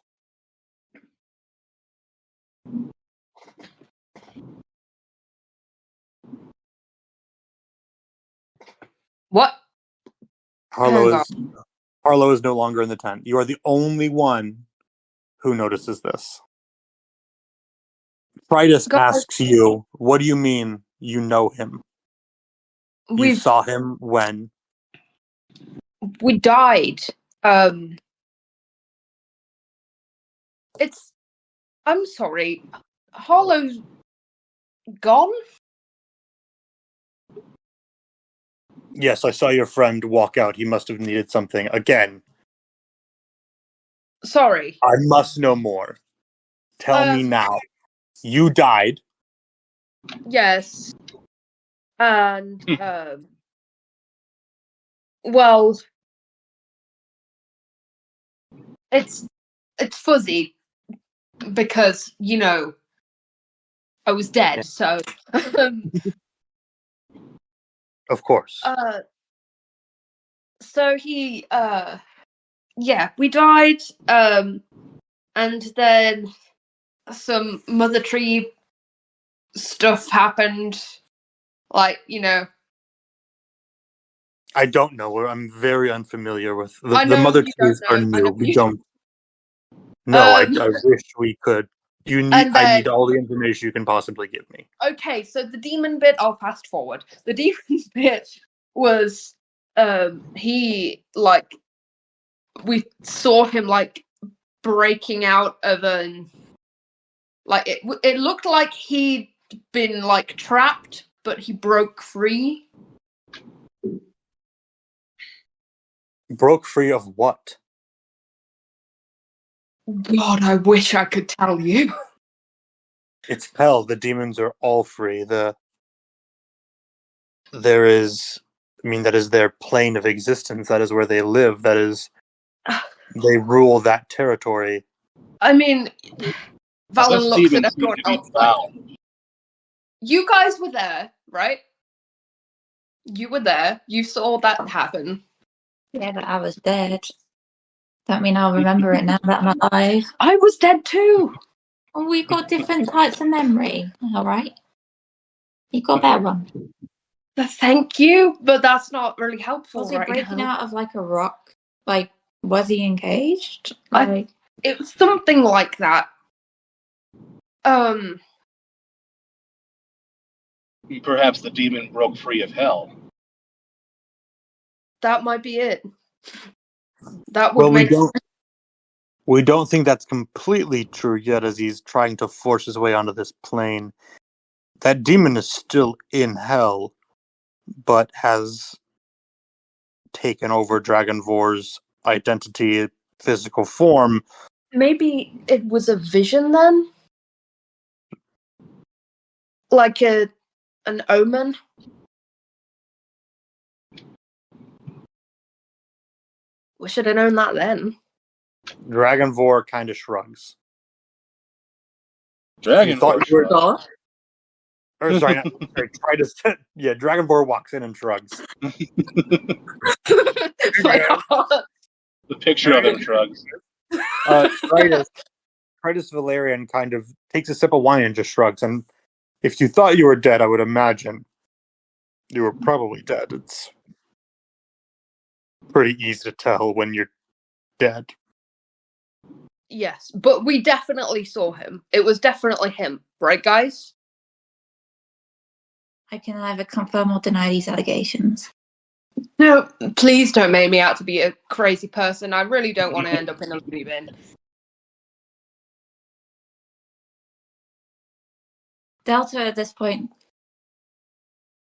What? Harlow Hang is no longer in the tent. You are the only one who notices this. Tritus Guys, asks you, what do you mean you know him? You saw him when? we died. I'm sorry. Harlow's gone? Yes, I saw your friend walk out. He must have needed something. Again, Sorry. I must know more. Tell me now. You died. Yes. And well, it's fuzzy because, you know, I was dead, so Of course. so he yeah, we died, and then some Mother Tree stuff happened. Like, you know, I don't know. I'm very unfamiliar with I the know mother you trees don't are know. I new. know We you. don't. No, I Um, wish we could. You need. and I then need all the information you can possibly give me. okay, so the demon bit, I'll fast forward. The demon bit was he like we saw him like breaking out of an like it looked like he'd been like trapped, but he broke free. Broke free of what? God, I wish I could tell you. It's hell. The demons are all free. There is. I mean, that is their plane of existence. That is where they live. That is. They rule that territory. I mean, Valen Unless looks at demons seem everyone to be else like, found. you guys were there, right? You were there. You saw that happen. Yeah, but I was dead. Don't mean I'll remember it now that I'm alive. I was dead too. Well, we've got different types of memory. All right. You got that one. Thank you, but that's not really helpful Was he right breaking now. out of like a rock? Like, was he engaged? It was something like that. Perhaps the demon broke free of hell. That might be it. That would Well, make we don't think that's completely true yet, as he's trying to force his way onto this plane. That demon is still in hell, but has taken over Dragonvor's identity, physical form. Maybe it was a vision then? Like an omen? We should have known that then. Dragonvor kind of shrugs. Dragon thought Force you were- Rock. Or sorry, try to. Yeah, Dragonvor walks in and shrugs. The picture of him shrugs. Tritus Valerian kind of takes a sip of wine and just shrugs. And if you thought you were dead, I would imagine you were probably dead. It's pretty easy to tell when you're dead. Yes, but we definitely saw him. It was definitely him, right, guys? I can either confirm or deny these allegations. No, please don't make me out to be a crazy person. I really don't want to end up in a loony bin. Delta at this point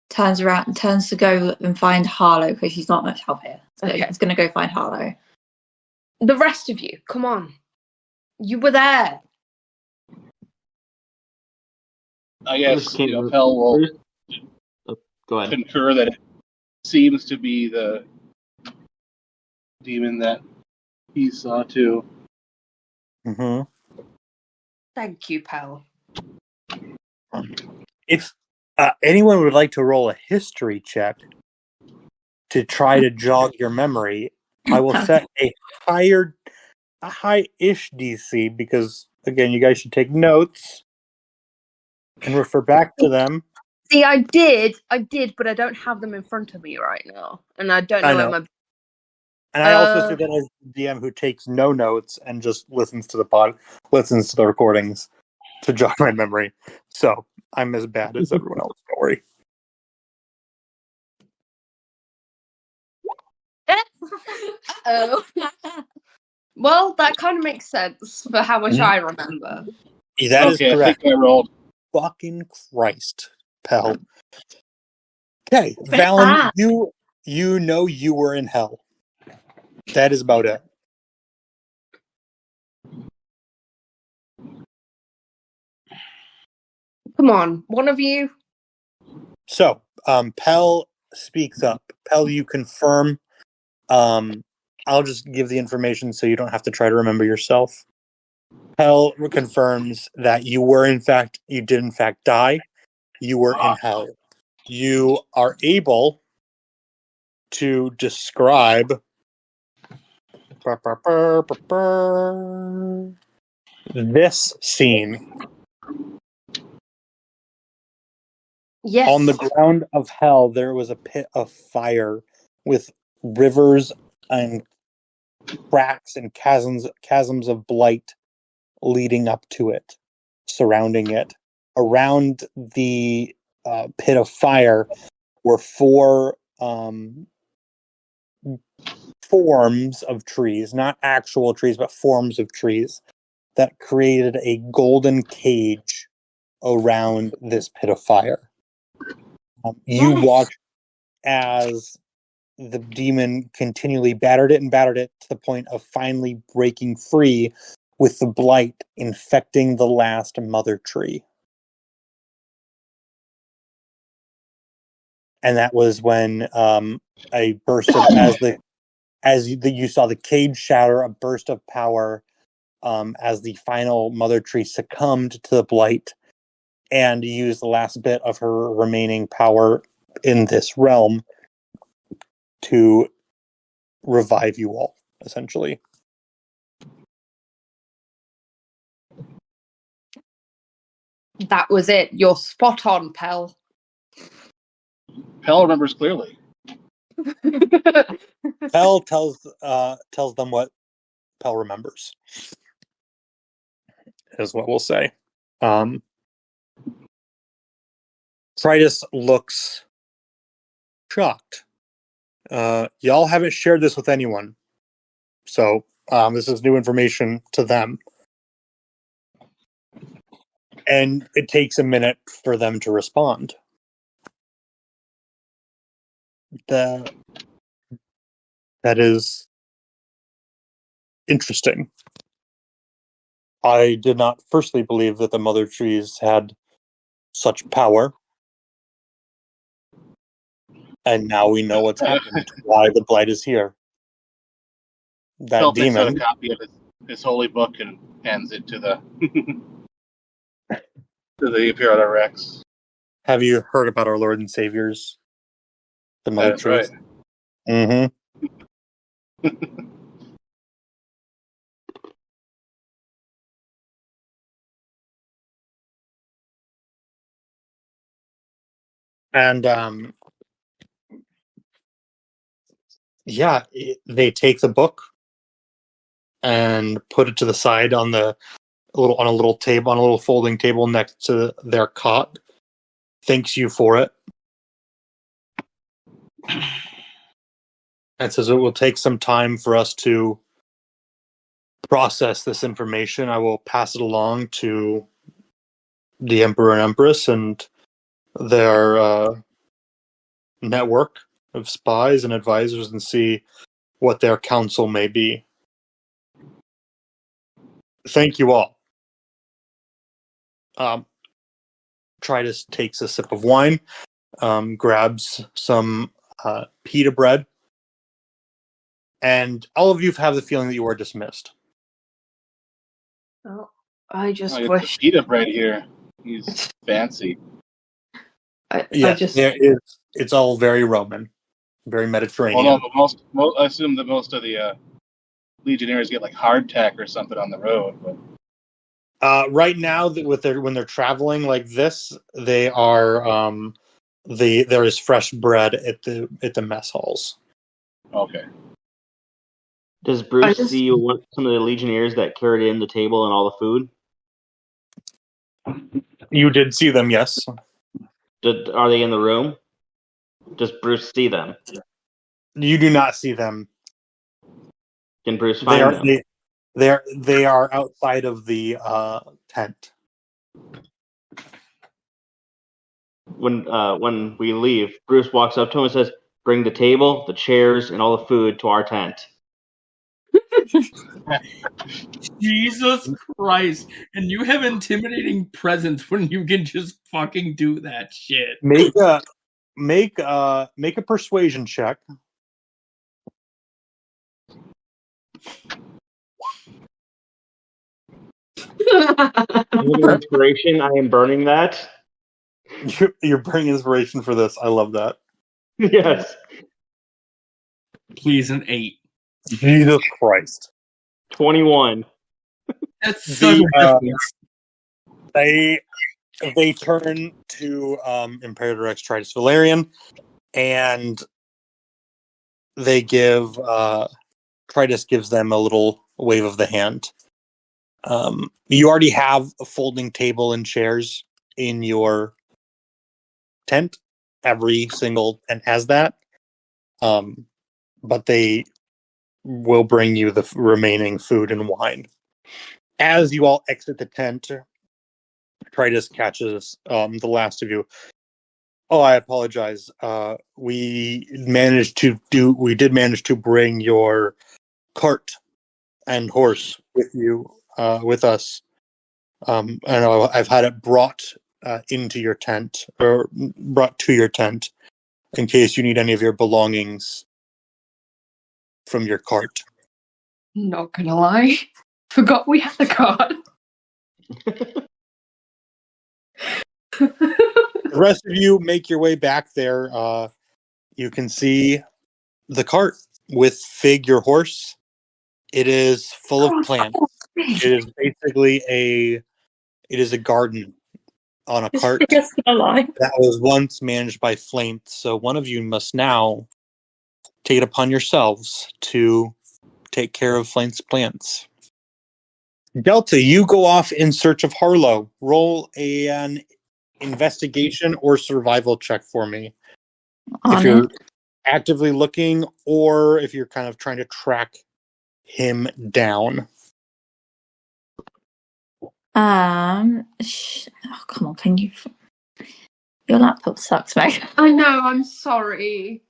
turns around and turns to go and find Harlow because she's not much help here. So Okay. she's going to go find Harlow. The rest of you, come on. You were there. I guess Pell will Go ahead. concur that it seems to be the demon that he saw too. Mm-hmm. Thank you, Pell. If anyone would like to roll a history check to try to jog your memory, I will set a high-ish DC because, again, you guys should take notes and refer back to them. See, I did, but I don't have them in front of me right now, and I don't know where my. And I also see that as the DM who takes no notes and just listens to the recordings to jog my memory. So I'm as bad as everyone else. Don't worry. Oh. Well, that kind of makes sense for how much I remember. That is correct. I think I rolled. Fucking Christ, Pell. Okay, Valen, you know you were in hell. That is about it. Come on, one of you. So, Pell speaks up. Pell, you confirm. I'll just give the information so you don't have to try to remember yourself. Pell confirms that you did in fact die. You were in hell. You are able to describe this scene. Yes. On the ground of hell, there was a pit of fire with rivers and cracks and chasms of blight leading up to it, surrounding it. Around the pit of fire were four forms of trees, not actual trees, but forms of trees that created a golden cage around this pit of fire. You watch as the demon continually battered it to the point of finally breaking free with the blight infecting the last mother tree. And that was when a burst of you saw the cage shatter, a burst of power as the final mother tree succumbed to the blight and used the last bit of her remaining power in this realm to revive you all, essentially. That was it. You're spot on, Pell. Pell remembers clearly. Pell tells them what Pell remembers, is what we'll say. Tritus looks shocked. Y'all haven't shared this with anyone, so this is new information to them. And it takes a minute for them to respond. That is interesting. I did not firstly believe that the mother trees had such power. And now we know what's happened, why the blight is here. That Pell takes out demon. a copy of his holy book and hands it to the to the Imperial Rex. Have you heard about our Lord and Savior's the mother That's trees? right. Mm-hmm. And they take the book and put it to the side on a little table, on a little folding table next to their cot. Thanks you for it. And says it will take some time for us to process this information. I will pass it along to the Emperor and Empress and their network of spies and advisors and see what their counsel may be. Thank you all. Tritus takes a sip of wine, grabs some pita bread, and all of you have the feeling that you are dismissed. Oh, I just Oh, it's wish. pita bread here. He's fancy. I Yes, just. it's all very Roman, very Well, Mediterranean. no, but I assume that most of the Legionnaires get like hardtack or something on the road. But Right now, when they're traveling like this, they are there is fresh bread at the mess halls. okay. Does Bruce see some of the Legionnaires that carried in the table and all the food? You did see them, yes. Are they in the room? Does Bruce see them? You do not see them. Can Bruce find them? They are outside of the tent. When we leave, Bruce walks up to him and says, "Bring the table, the chairs, and all the food to our tent." Jesus Christ! And you have intimidating presence when you can just fucking do that shit. Make a persuasion check. Inspiration. I am burning that. You're bringing inspiration for this. I love that. Yes. Please, an 8. Jesus Christ. 21. That's such a difference. They turn to Imperator X Tritus Valerian, and they give Tritus gives them a little wave of the hand. You already have a folding table and chairs in your tent. Every single tent has that. But they will bring you the remaining food and wine. As you all exit the tent, Tritus catches the last of you. Oh, I apologize. We did manage to bring your cart and horse with you, with us. And I've had it brought into your tent, or brought to your tent, in case you need any of your belongings from your cart. Not gonna lie. Forgot we had a card. The rest of you make your way back there. You can see the cart with Fig, your horse. It is full of plants. It is basically a garden on a cart that was once managed by Flame. So one of you must now take it upon yourselves to take care of Flame's plants. Delta, you go off in search of Harlow. Roll an investigation or survival check for me. If you're actively looking, or if you're kind of trying to track him down. Oh, come on, can you? Your laptop sucks, Meg. I know, I'm sorry.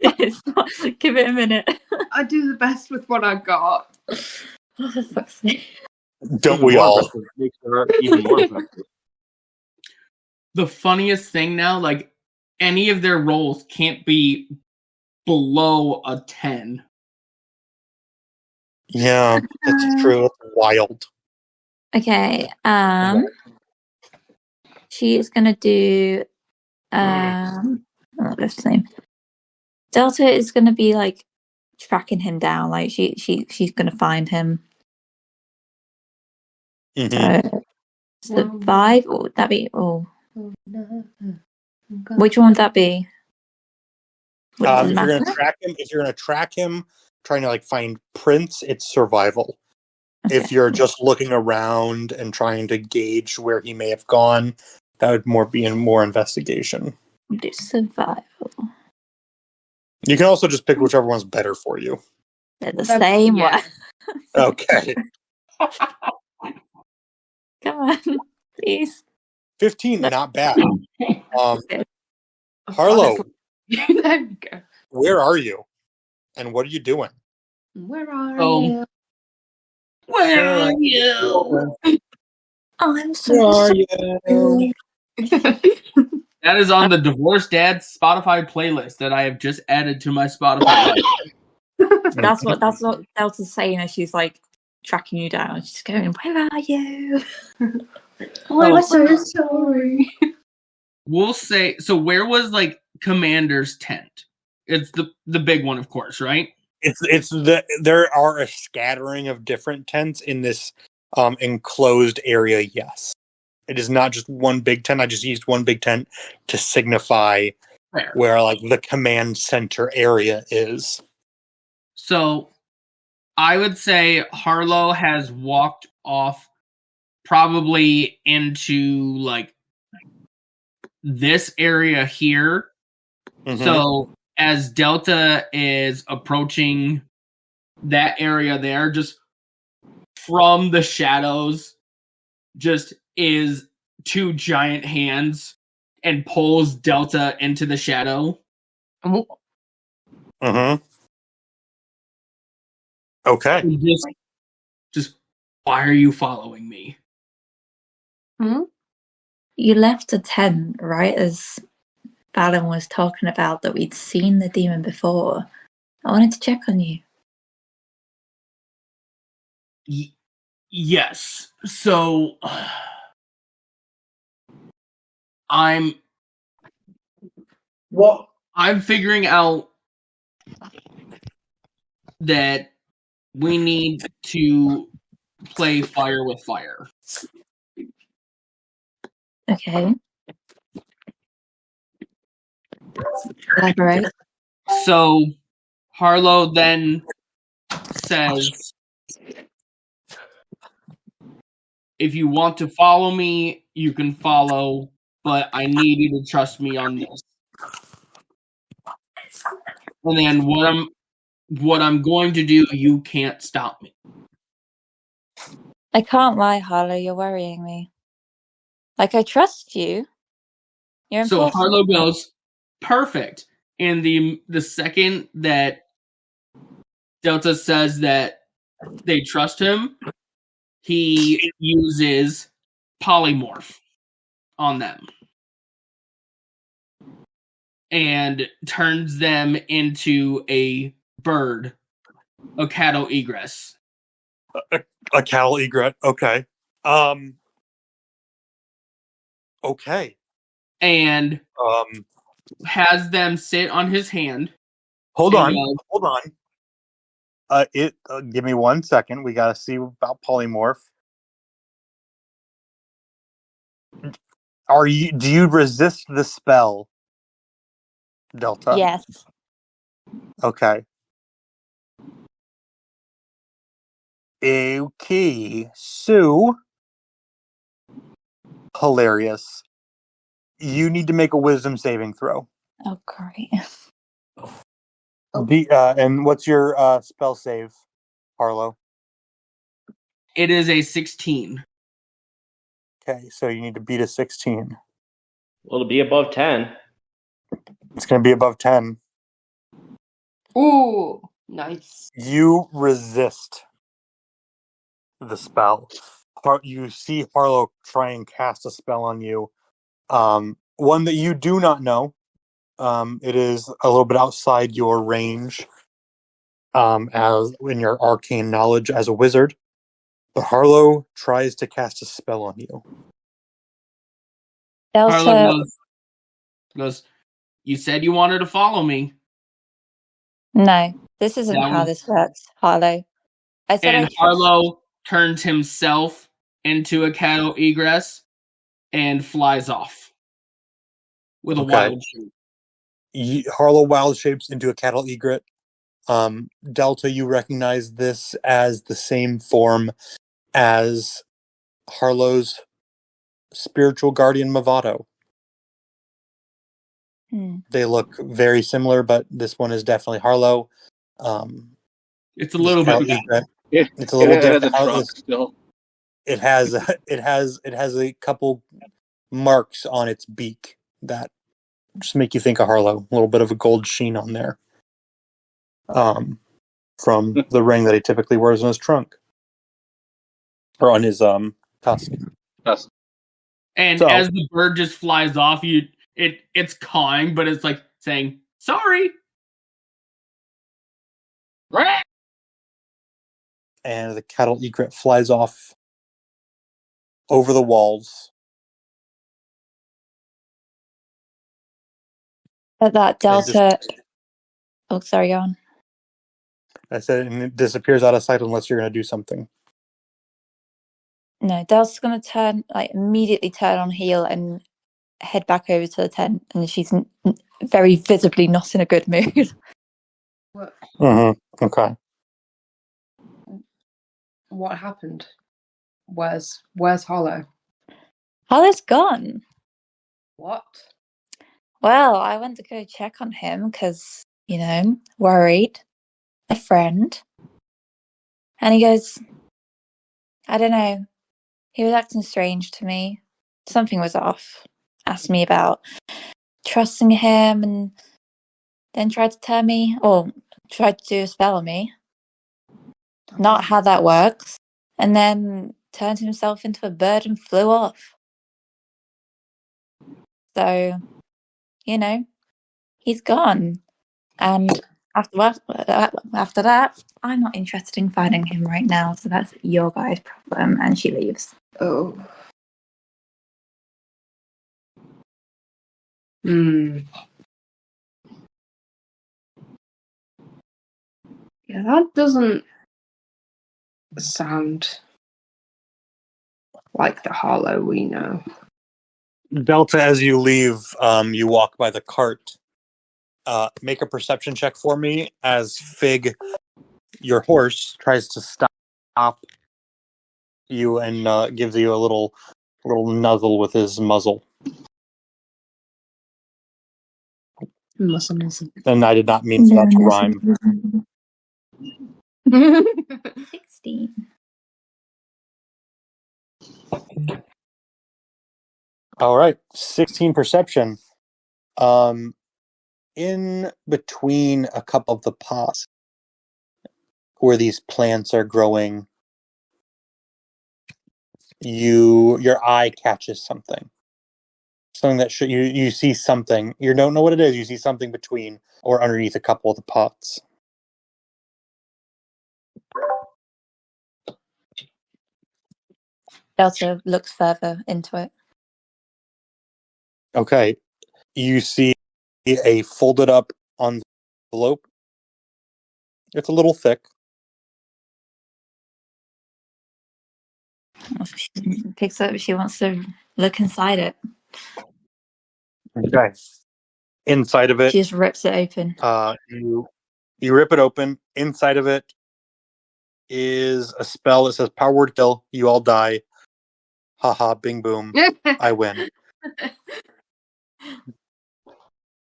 It's not, give it a minute. I do the best with what I got. Oh, for fuck's sake. Don't we all? Makes her even more effective. The funniest thing now, like, any of their rolls can't be below a 10. Yeah, that's true. That's wild. Okay, she is gonna do what's his name? Delta is gonna be like tracking him down, like she's gonna find him. Mm-hmm. So survive, or would that be which one would that be? If you're gonna track him, trying to like find prints, it's survival. Okay. If you're just looking around and trying to gauge where he may have gone, that would be more investigation. Do survival. You can also just pick whichever one's better for you. They're the same one. Okay. Come on, please. 15, not bad. Harlow, There we go. where are you? And what are you doing? Where are you? Where are you? I'm so sorry. That is on the Divorced Dad Spotify playlist that I have just added to my Spotify. That's what Delta's saying as she's like tracking you down, just going, "Where are you?" Oh, I'm so sorry. We'll say, so where was like Commander's tent? It's the big one, of course, right? There are a scattering of different tents in this enclosed area. Yes, it is not just one big tent. I just used one big tent to signify Fair. where like the command center area is. So I would say Harlow has walked off probably into like this area here. Mhm. So as Delta is approaching that area there, just from the shadows, just is two giant hands and pulls Delta into the shadow. Mhm. Okay. And just why are you following me? You left the tent right as Balan was talking about that we'd seen the demon before. I wanted to check on you. Yes. So I'm figuring out that we need to play fire with fire. Okay. Elaborate. So Harlow then says, if you want to follow me, you can follow, but I need you to trust me on this. And then what I'm going to do, you can't stop me. I can't lie, Harlow, you're worrying me. Like, I trust you. You're So important. Harlow goes, perfect. And the second that Delta says that they trust him, he uses polymorph on them and turns them into a bird, a cattle egress. A cattle egret. Okay. Okay. And has them sit on his hand. Hold on. goes, Hold on. Give me 1 second. We gotta see about polymorph. Do you resist the spell, Delta? Yes. Okay. Okay. Sue. Hilarious. You need to make a wisdom saving throw. Oh, great. And what's your spell save, Harlow? it is a 16. Okay, so you need to beat a 16. Well, to be above 10. It's going to be above 10. Ooh, nice. You resist the spell. You see Harlow try and cast a spell on you. One that you do not know. It is a little bit outside your range, as in your arcane knowledge as a wizard. But Harlow tries to cast a spell on you. Harlow goes, you said you wanted to follow me. No, this isn't how this works, Harlow. I said and I trust. Harlow turns himself into a cattle egress and flies off with a wild shape. Harlow wild shapes into a cattle egret. Delta, you recognize this as the same form as Harlow's spiritual guardian Mavato. They look very similar, but this one is definitely Harlow. It's a little bit. It's a little different. It has a trunk still. It has a couple marks on its beak that just make you think of Harlow. A little bit of a gold sheen on there. From the ring that he typically wears on his trunk. Or on his tusk. And as the bird just flies off, it's cawing, but it's like saying, sorry. and the cattle egret flies off over the walls. At that, And Delta. Oh, sorry, go on. I said, and it disappears out of sight unless you're going to do something. No, Delta's going to immediately turn on heel and head back over to the tent, and she's very visibly not in a good mood. Okay. What happened? Where's Hollow? Hollow's gone. What? Well, I went to go check on him because, worried. A friend. And he goes, I don't know. He was acting strange to me. Something was off. Asked me about trusting him and then tried to tell me, or tried to do a spell on me. Not how that works. And then turned himself into a bird and flew off. So, he's gone. And after that, I'm not interested in finding him right now. So that's your guys' problem. And she leaves. Oh. Yeah, that doesn't sound like the Hollow we know. Delta, as you leave, you walk by the cart. Make a perception check for me as Fig, your horse, tries to stop you and gives you a little nuzzle with his muzzle. Muzzle. And I did not mean for that to rhyme. 16. All right, 16 perception. In between a couple of the pots where these plants are growing, your eye catches something. Something that you see something. You don't know what it is. You see something between or underneath a couple of the pots. Delta looks further into it. Okay. You see a folded up envelope. It's a little thick. She picks up. She wants to look inside it. Okay. Inside of it, She just rips it open. You rip it open. Inside of it is a spell that says "Power word kill. You all die." Haha! Bing boom! I win.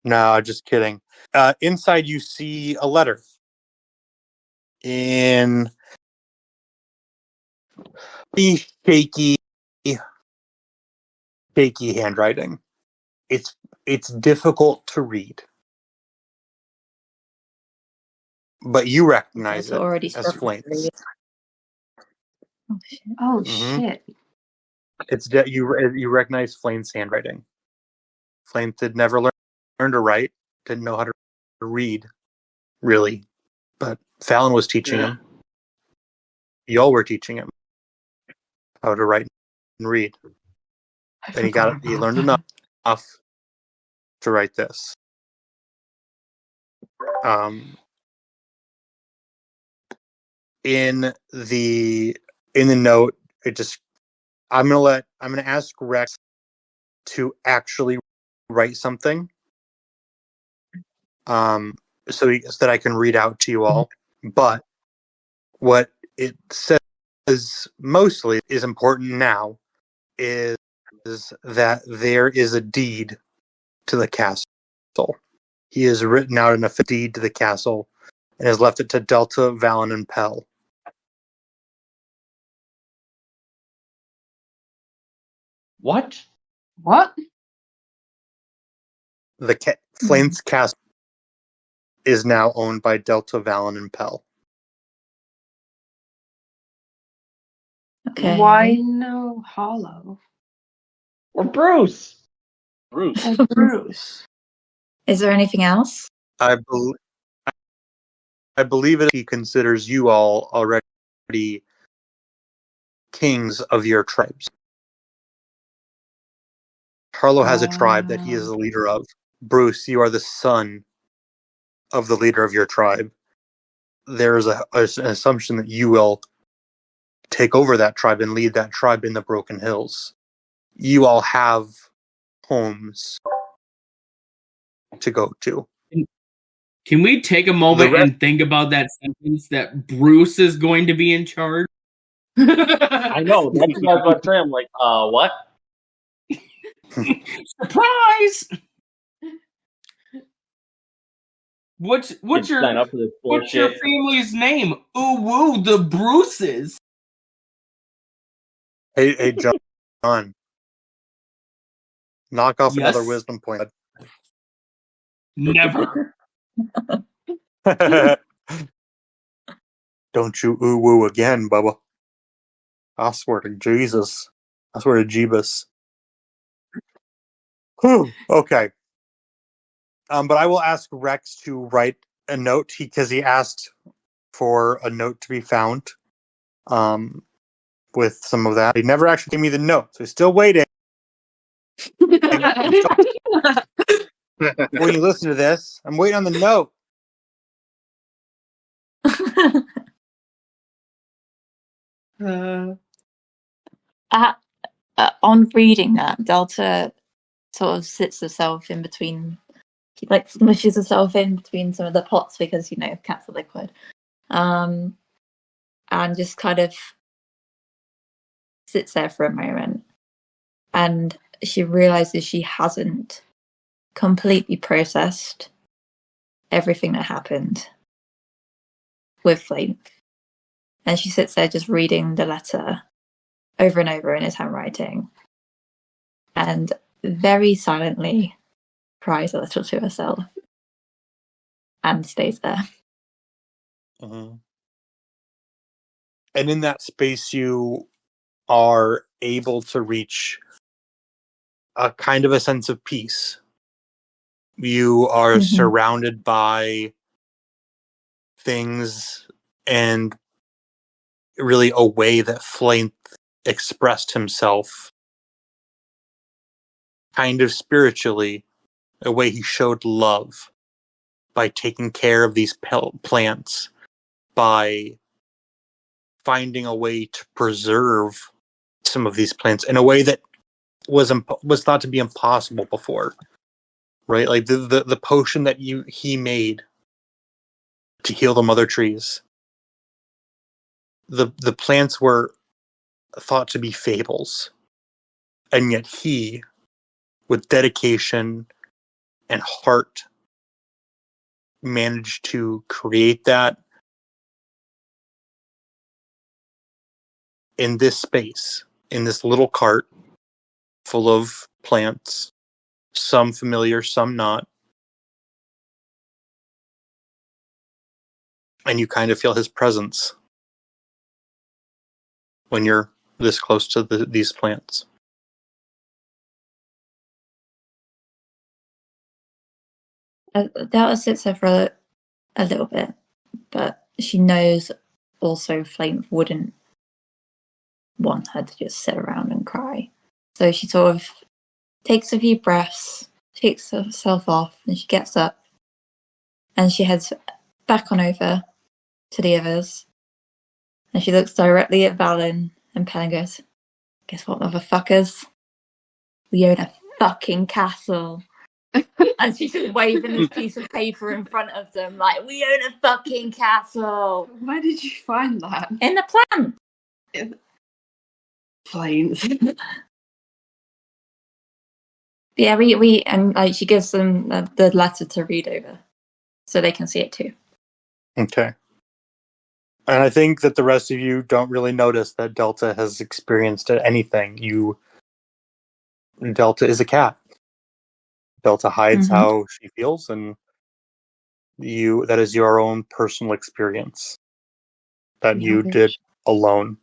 No, just kidding. Inside, you see a letter in shaky handwriting. It's difficult to read, but you recognize it already as Flames. Oh shit! Oh Mhm. shit! It's you recognize Flame's handwriting. Flame did never learn to write, didn't know how to read, really, but Fallon was teaching him. Y'all were teaching him how to write and read. And he learned enough to write this. In the note, I'm gonna ask Rex to actually write something, so that I can read out to you all. But what it says mostly is important now is that there is a deed to the castle. He has written out an official deed to the castle and has left it to Delta, Valen, and Pell. What? What? The Flames Castle is now owned by Delta, Valen, and Pell. Okay. Why no Hollow? Or Bruce? Bruce. Or Bruce? Is there anything else? I believe it. He considers you all already the kings of your tribes. Harlow has a tribe that he is the leader of. Bruce, you are the son of the leader of your tribe. There is an assumption that you will take over that tribe and lead that tribe in the Broken Hills. You all have homes to go to. Can we take a moment and think about that sentence that Bruce is going to be in charge? I know. That's what I was about to say. I'm like, what? Surprise! What's your sign up for this what's your bullshit. family's name? Ooh woo, the Bruces. Hey, John. Knock off another Yes? wisdom point. Never. Don't you ooh woo again, Bubba. I swear to Jesus. I swear to Jeebus. Whew, okay. But I will ask Rex to write a note because he asked for a note to be found. With some of that. He never actually gave me the note, so he's still waiting. When you listen to this, I'm waiting on the note. On reading that, Delta sort of sits herself in between. She like smushes herself in between some of the pots because cats are liquid, and just kind of sits there for a moment, and she realizes she hasn't completely processed everything that happened with Flake, and she sits there just reading the letter over and over in his handwriting, and very silently cries a little to herself and stays there. Mm-hmm. And in that space, you are able to reach a kind of a sense of peace. You are surrounded by things and really a way that Flame expressed himself kind of spiritually, a way he showed love by taking care of these plants, by finding a way to preserve some of these plants in a way that was thought to be impossible before, right? Like the potion that he made to heal the mother trees. The plants were thought to be fables, and yet he, with dedication and heart, managed to create that in this space, in this little cart full of plants, some familiar, some not. And you kind of feel his presence when you're this close to these plants. Delta sits there for a little bit, but she knows also Flame wouldn't want her to just sit around and cry. So she sort of takes a few breaths, takes herself off, and she gets up and she heads back on over to the others. And she looks directly at Valen and Pelin goes, "Guess what, motherfuckers? We own a fucking castle." And she's just waving this piece of paper in front of them, like, "We own a fucking castle." Where did you find that? In the plan. In planes. Yeah, we and like she gives them the letter to read over, so they can see it too. Okay. And I think that the rest of you don't really notice that Delta has experienced anything. Delta is a cat. Delta hides how she feels, and that is your own personal experience that you did alone.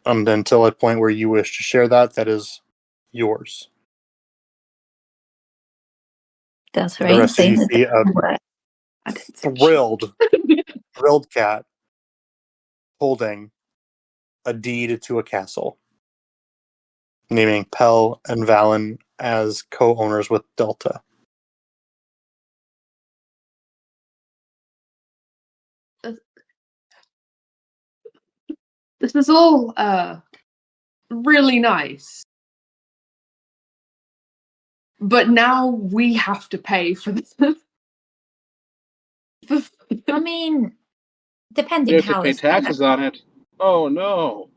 And until a point where you wish to share that is yours. That's right. The rest of you see a thrilled cat holding a deed to a castle, naming Pell and Valen as co-owners with Delta. This is all really nice. But now we have to pay for this. I mean, We depending have to how pay it's taxes on it. Oh no!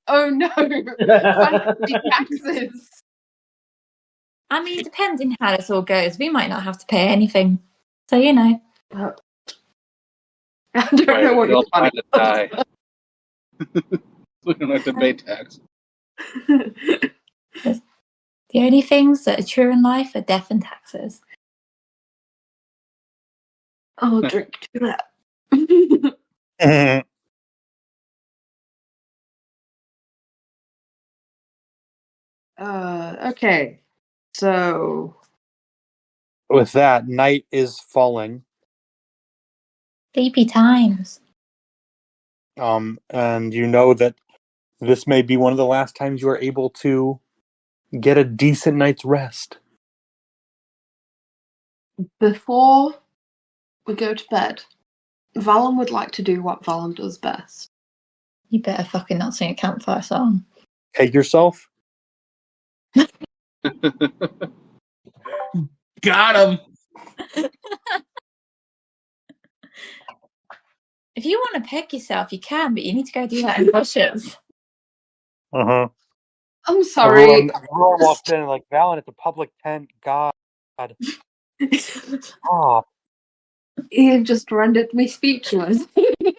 Oh no! Fancy taxes! I mean, depending how this all goes, we might not have to pay anything. So, you know. I don't know what you're They'll talking die. We don't have to pay tax. The only things that are true in life are death and taxes. I'll drink to that. Okay. So With that, night is falling. Sleepy times. And you know that this may be one of the last times you are able to get a decent night's rest. before we go to bed, Valen would like to do what Valen does best. You better fucking not sing a campfire song. Take yourself. Got him. If you want to peg yourself, you can, but you need to go do that in bushes. Uh-huh. I'm sorry. Everyone walks in and like, Valen, it's a public tent. God. Oh. He just rendered me speechless. You're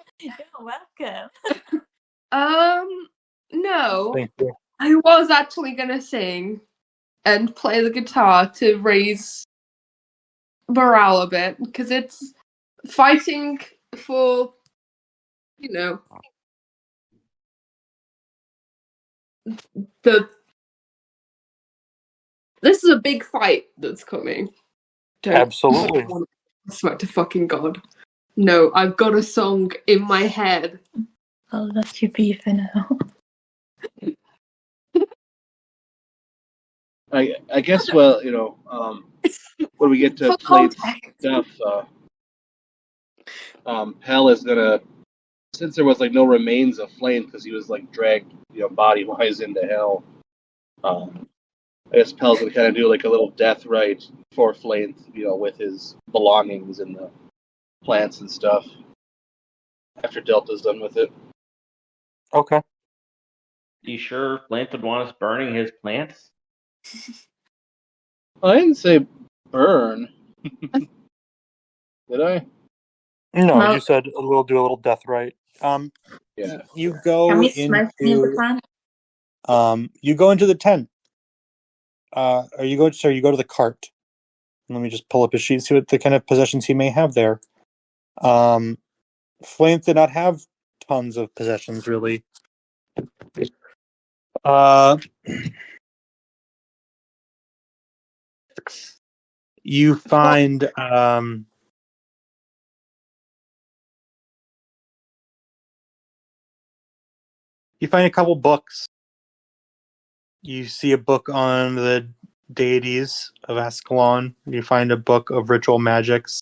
welcome. No. Thank you. I was actually gonna sing and play the guitar to raise morale a bit, because it's fighting for, you know, this is a big fight that's coming. Absolutely. I swear to fucking God. No, I've got a song in my head. I'll let you be for now. I guess, well, you know, when we get to For Flate's context. stuff, Pell is gonna, since there was like no remains of Flame because he was like dragged, you know, body wise into hell. I guess Pell's gonna kind of do like a little death rite for Flame, you know, with his belongings and the plants and stuff. After Delta's done with it. Okay. You sure Flint would want us burning his plants? I didn't say burn. Did I? No, Well- you said we'll do a little death rite. Yeah. You go Can we smoke any of the into plant? you go into the tent. Or you go to the cart. Let me just pull up his sheet, see what the kind of possessions he may have there. Flint did not have tons of possessions, really. You find a couple books. You see a book on the deities of Ascalon. You find a book of ritual magics.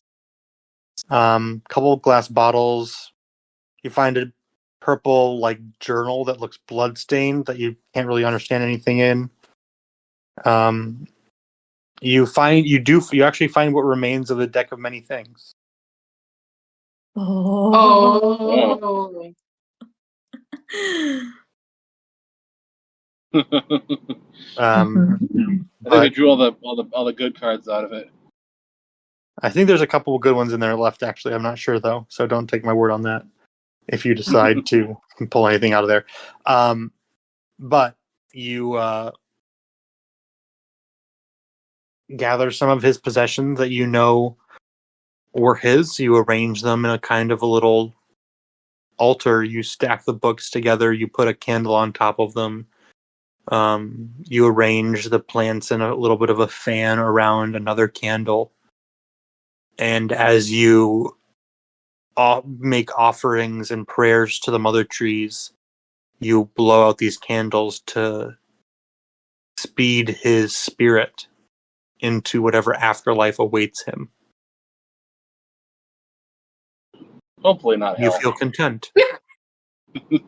Couple of glass bottles. You find a purple like journal that looks bloodstained that you can't really understand anything in. You actually find what remains of the deck of many things. Oh. I think I drew all the good cards out of it. I think there's a couple of good ones in there left, actually. I'm not sure, though, so don't take my word on that if you decide to pull anything out of there. But you gather some of his possessions that you know were his. You arrange them in a kind of a little altar. You stack the books together. You put a candle on top of them. You arrange the plants in a little bit of a fan around another candle. And as you make offerings and prayers to the mother trees. You blow out these candles to speed his spirit into whatever afterlife awaits him. Hopefully not You hell. feel content. Do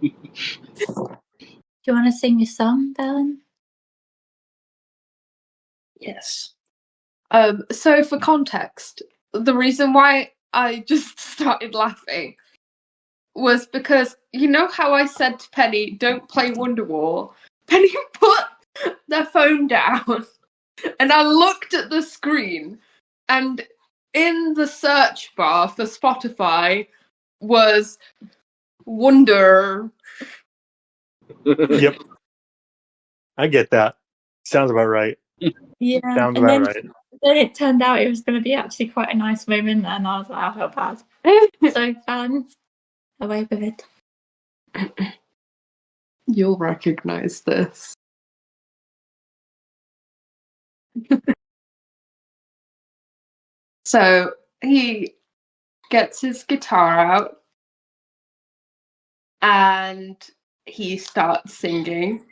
you want to sing a song, Belen? Yes. So for context, the reason why I just started laughing was because you know how I said to Penny, "Don't play Wonderwall." Penny put their phone down, and I looked at the screen, and in the search bar for Spotify was Wonder. Yep. I get that. Sounds about right. Yeah. Sounds And about right. then it turned out it was going to be actually quite a nice moment, and I was like, I felt bad. So fun. Away with it. You'll recognize this. So he gets his guitar out and he starts singing.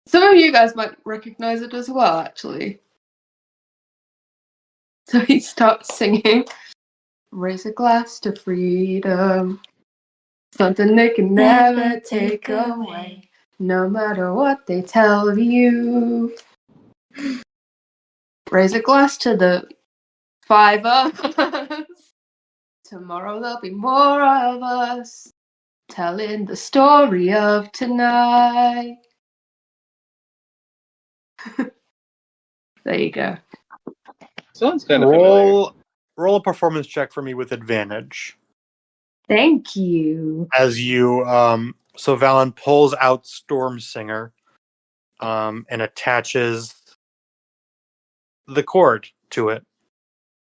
Some of you guys might recognize it as well, actually. So he starts singing, "Raise a glass to freedom, something they can never take away, no matter what they tell you. Raise a glass to the 5 of us. Tomorrow there'll be more of us, telling the story of tonight." There you go. Sounds kind of familiar. Roll a performance check for me with advantage. Thank you. As you, so Valen pulls out Storm Singer, and attaches the cord to it.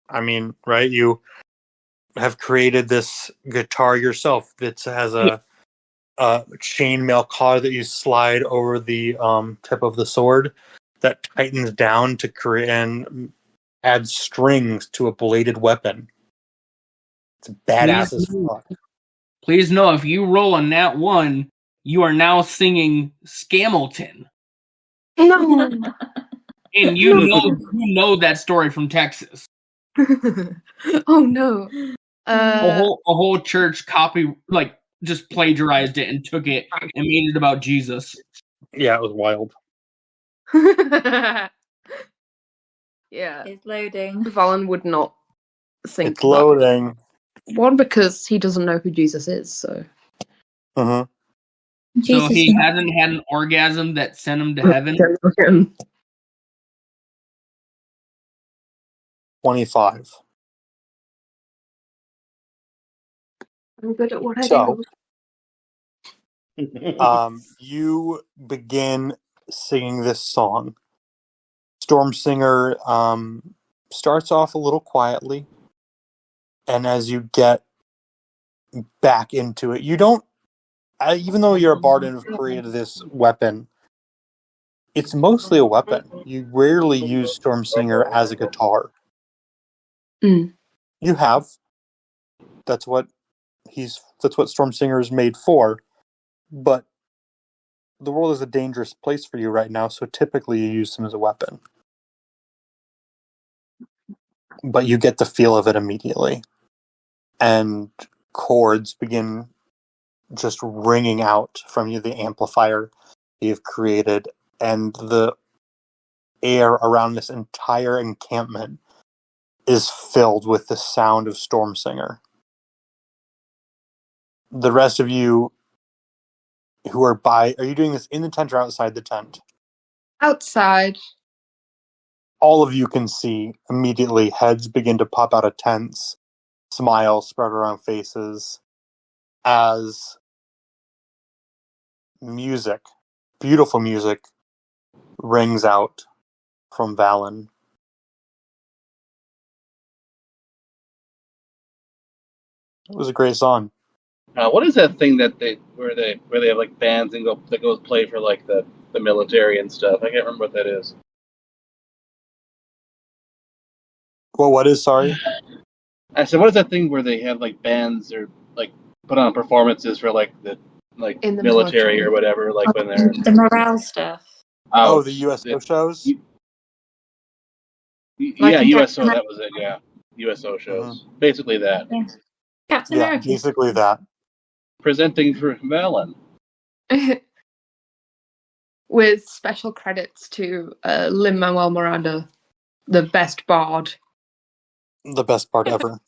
I mean, right? You have created this guitar yourself that has a chainmail collar that you slide over the tip of the sword that tightens down to create and add strings to a bladed weapon. It's badass as fuck. Please know if you roll a nat 1, you are now singing Scamilton. No. And you know that story from Texas. Oh no. A whole church just plagiarized it and took it and made it about Jesus. Yeah, it was wild. Yeah. It's loading. Valen would not think It's loading. One, because he doesn't know who Jesus is, so. Uh-huh. So he hasn't had an orgasm that sent him to heaven? 25. I'm good at what I So, do. you begin singing this song. Storm Singer starts off a little quietly, and as you get back into it, you don't, even though you're a bard and have created this weapon, it's mostly a weapon. You rarely use Storm Singer as a guitar. Mm. You have. That's what Storm Singer is made for. But the world is a dangerous place for you right now, so typically you use them as a weapon. But you get the feel of it immediately. And chords begin just ringing out from you, the amplifier you've created, and the air around this entire encampment is filled with the sound of Storm Singer. The rest of you who are you doing this in the tent or outside the tent? Outside. All of you can see immediately heads begin to pop out of tents, smiles spread around faces, as music, beautiful music, rings out from Valen. It was a great song. What is that thing that where they have like bands and that goes play for like the military and stuff? I can't remember what that is. Well, what is, sorry? I said, what is that thing where they have like bands or like put on performances for like the In the military or whatever, like when they're The morale stuff. out. the USO shows? Yeah, in USO, Captain that was it, yeah. USO shows. Basically that. Captain Yeah, America. basically that. Presenting for Valen. With special credits to Lin-Manuel Miranda, the best bard. The best part ever.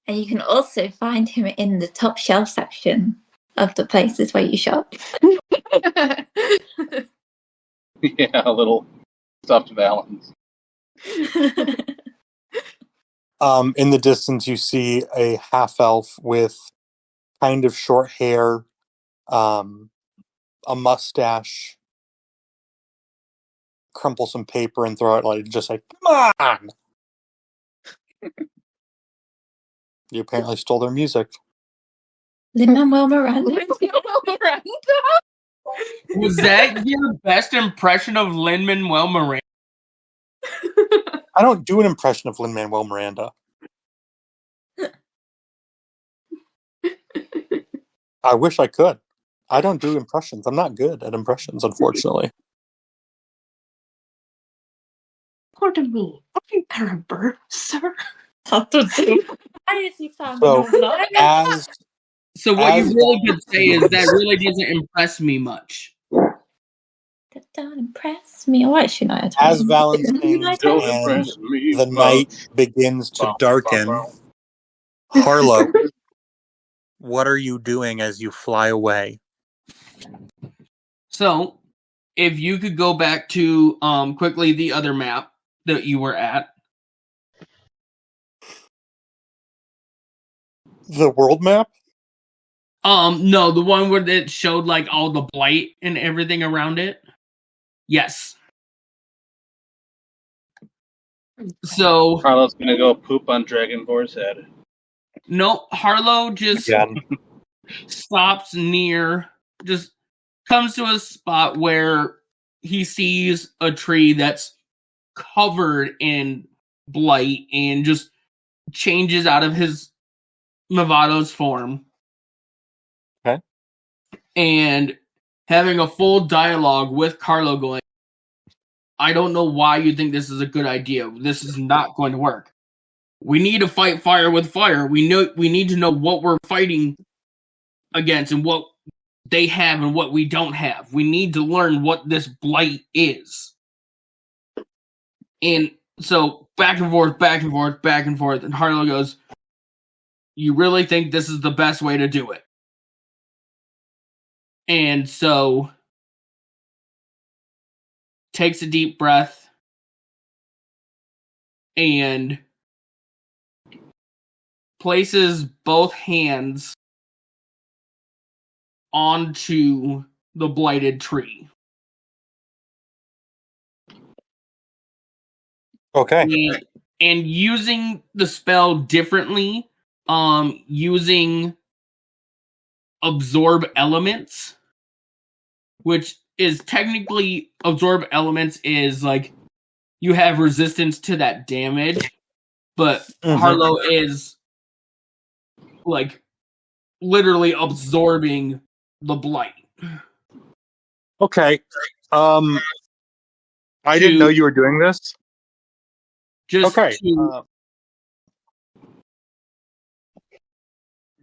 And you can also find him in the top shelf section of the places where you shop. Yeah, a little stuffed Valens. In the distance, you see a half elf with kind of short hair, a mustache, crumple some paper and throw it just like, come on! You apparently stole their music. Lin-Manuel Miranda. Lin-Manuel Miranda? Was that your best impression of Lin-Manuel Miranda? I don't do an impression of Lin-Manuel Miranda. I wish I could. I don't do impressions. I'm not good at impressions, unfortunately. Pardon me. Are you Emperor, sir? So, as So what you As really could say is that really doesn't impress me much. That don't impress me. Why should I? as Valens sings Don't and impress me. the night begins to darken, Harlow, what are you doing as you fly away? So, if you could go back to quickly the other map that you were at. The world map? No, the one where it showed like all the blight and everything around it. Yes. So Harlow's gonna go poop on Dragonborn's head. no, Harlow just stops near, just comes to a spot where he sees a tree that's covered in blight and just changes out of his Mavado's form. Okay. And having a full dialogue with Carlo going, I don't know why you think this is a good idea. This is not going to work. We need to fight fire with fire. We need to know what we're fighting against and what they have and what we don't have. We need to learn what this blight is. And so back and forth, back and forth, back and forth. And Harlow goes, you really think this is the best way to do it? And so takes a deep breath and places both hands onto the blighted tree. Okay. And using the spell differently, using absorb elements, which is technically absorb elements is like you have resistance to that damage, but Harlow is like literally absorbing the blight. Okay. I didn't know you were doing this. Just okay. to,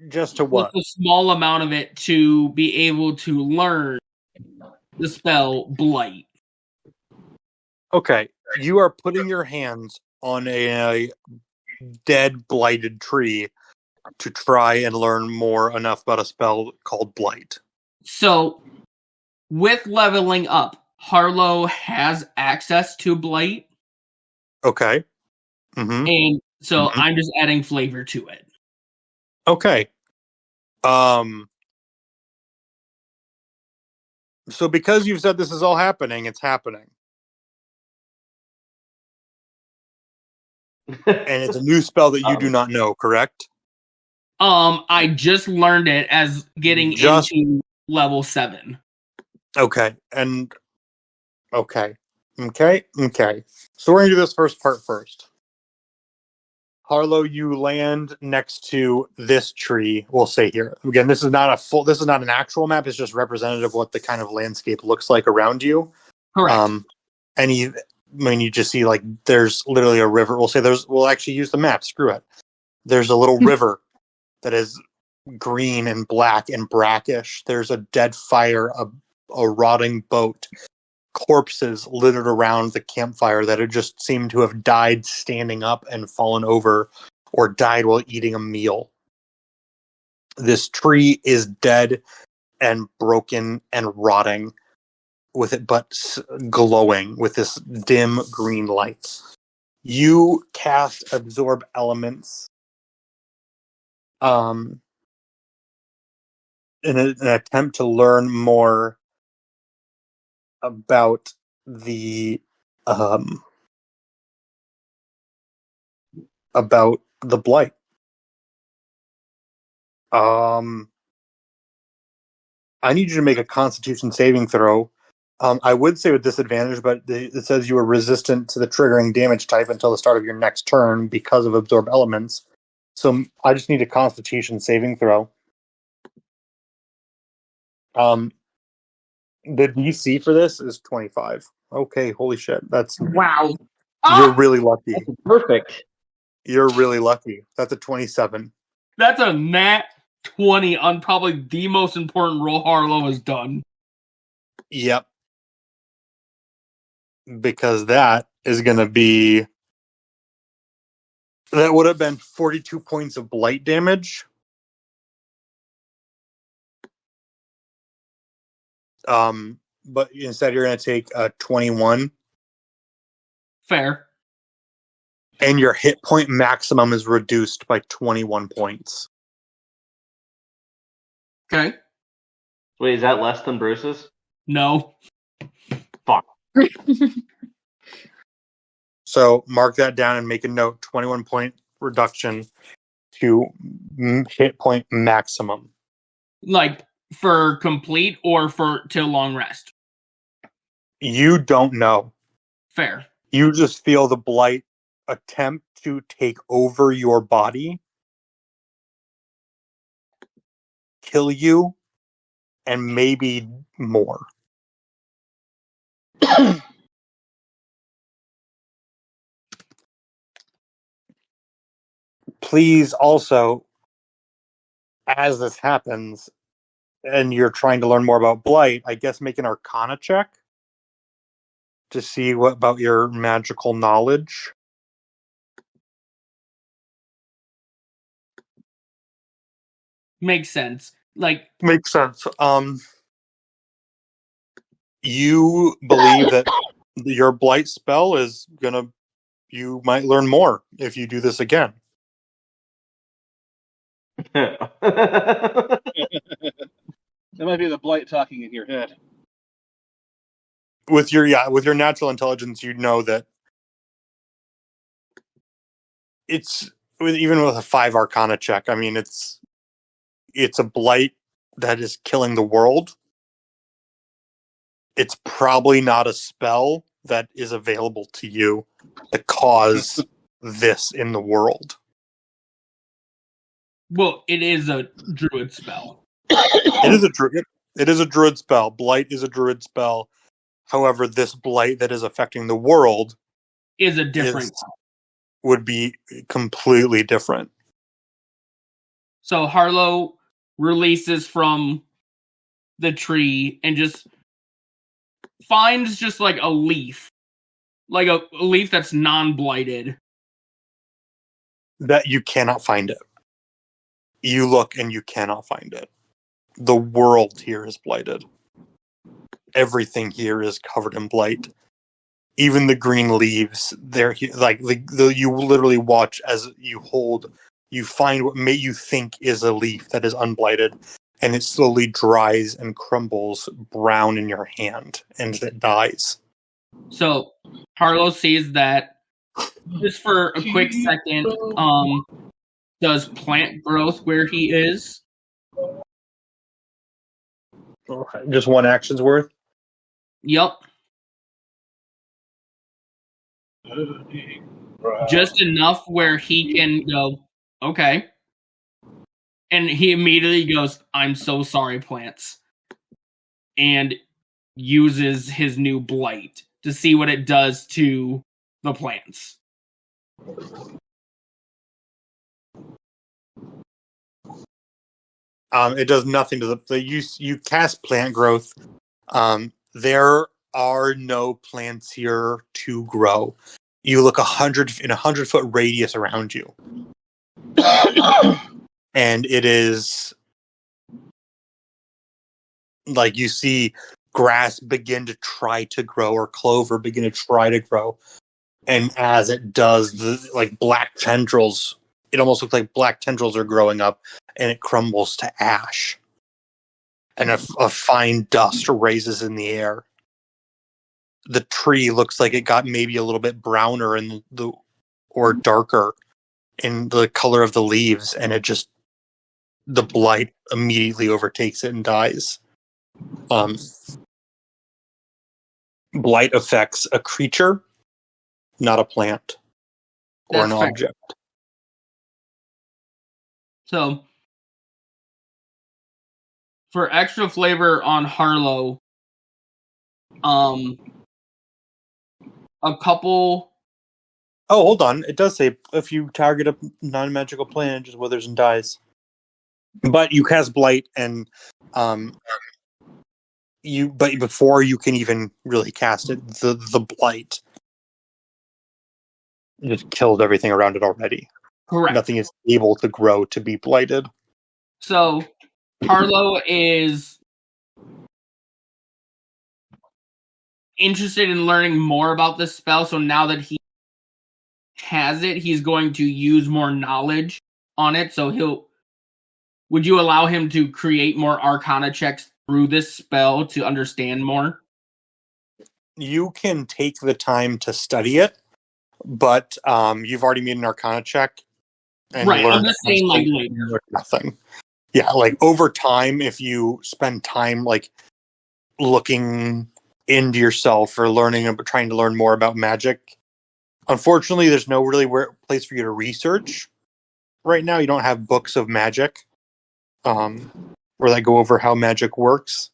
just to what? a small amount of it to be able to learn the spell blight. Okay. You are putting your hands on a dead, blighted tree to try and learn enough about a spell called blight. So, with leveling up, Harlow has access to blight. Okay. Mm-hmm. And so I'm just adding flavor to it. Okay. So because you've said this is all happening, it's happening. And it's a new spell that you do not know, correct? I just learned it as getting into level 7. Okay. And okay. So we're gonna do this first part first. Harlow, you land next to this tree. We'll say here again. This is not an actual map. It's just representative of what the kind of landscape looks like around you. Correct. You just see like there's literally a river. We'll actually use the map. Screw it. There's a little river that is green and black and brackish. There's a dead fire, a rotting boat, corpses littered around the campfire that had just seemed to have died standing up and fallen over, or died while eating a meal. This tree is dead and broken and rotting, with it but glowing with this dim green light. You cast Absorb Elements in an attempt to learn more about the blight. I need you to make a Constitution saving throw. I would say with disadvantage, but it says you are resistant to the triggering damage type until the start of your next turn because of Absorb Elements. So I just need a Constitution saving throw. The DC for this is 25. Okay, holy shit. Wow. You're really lucky. Perfect. You're really lucky. That's a 27. That's a nat 20 on probably the most important roll Harlow has done. Yep. Because that is going to be... That would have been 42 points of blight damage. But instead you're going to take 21. Fair. And your hit point maximum is reduced by 21 points. Okay. Wait, is that less than Bruce's? No. Fuck. So mark that down and make a note. 21 point reduction to hit point maximum. Like for complete or for till long rest? You don't know. Fair. You just feel the blight attempt to take over your body, kill you, and maybe more. Please also, as this happens, and you're trying to learn more about blight, I guess make an Arcana check to see what about your magical knowledge. Makes sense. Makes sense. You believe that your blight spell is gonna... You might learn more if you do this again. That might be the blight talking in your head. With your natural intelligence, you know that it's even with a 5 Arcana check. I mean, it's a blight that is killing the world. It's probably not a spell that is available to you to cause this in the world. Well, it is a druid spell. It is a druid spell. Blight is a druid spell. However, this blight that is affecting the world Is a different. Would be completely different. So Harlow releases from the tree and just finds just like a leaf. Like a leaf that's non-blighted. That you cannot find it. You look and you cannot find it. The world here is blighted. Everything here is covered in blight. Even the green leaves, they're like you literally watch as you find what may you think is a leaf that is unblighted, and it slowly dries and crumbles brown in your hand, and it dies. So Harlow sees that just for a quick second, does plant growth where he is. Just one action's worth? Yep. just enough where he can go, okay. And he immediately goes, I'm so sorry, plants. And uses his new blight to see what it does to the plants. It does nothing to you cast plant growth. There are no plants here to grow. You look 100-foot radius around you, and it is like you see grass begin to try to grow, or clover begin to try to grow, and as it does, black tendrils. It almost looks like black tendrils are growing up, and it crumbles to ash. And a fine dust raises in the air. The tree looks like it got maybe a little bit browner or darker in the color of the leaves, and the blight immediately overtakes it and dies. Blight affects a creature, not a plant or That's an fair. object. So, for extra flavor on Harlow, a couple. Oh, hold on. It does say if you target a non-magical plant, it just withers and dies. But you cast blight, and but before you can even really cast it, the blight just kills everything around it already. Correct. Nothing is able to grow to be blighted. So, Harlow is interested in learning more about this spell, so now that he has it, he's going to use more knowledge on it, so would you allow him to create more Arcana checks through this spell to understand more? You can take the time to study it, but you've already made an Arcana check and right, learned I'm just saying, like, later. Nothing. Yeah, like over time, if you spend time like looking into yourself or trying to learn more about magic, unfortunately, there's no really place for you to research right now. You don't have books of magic where they go over how magic works.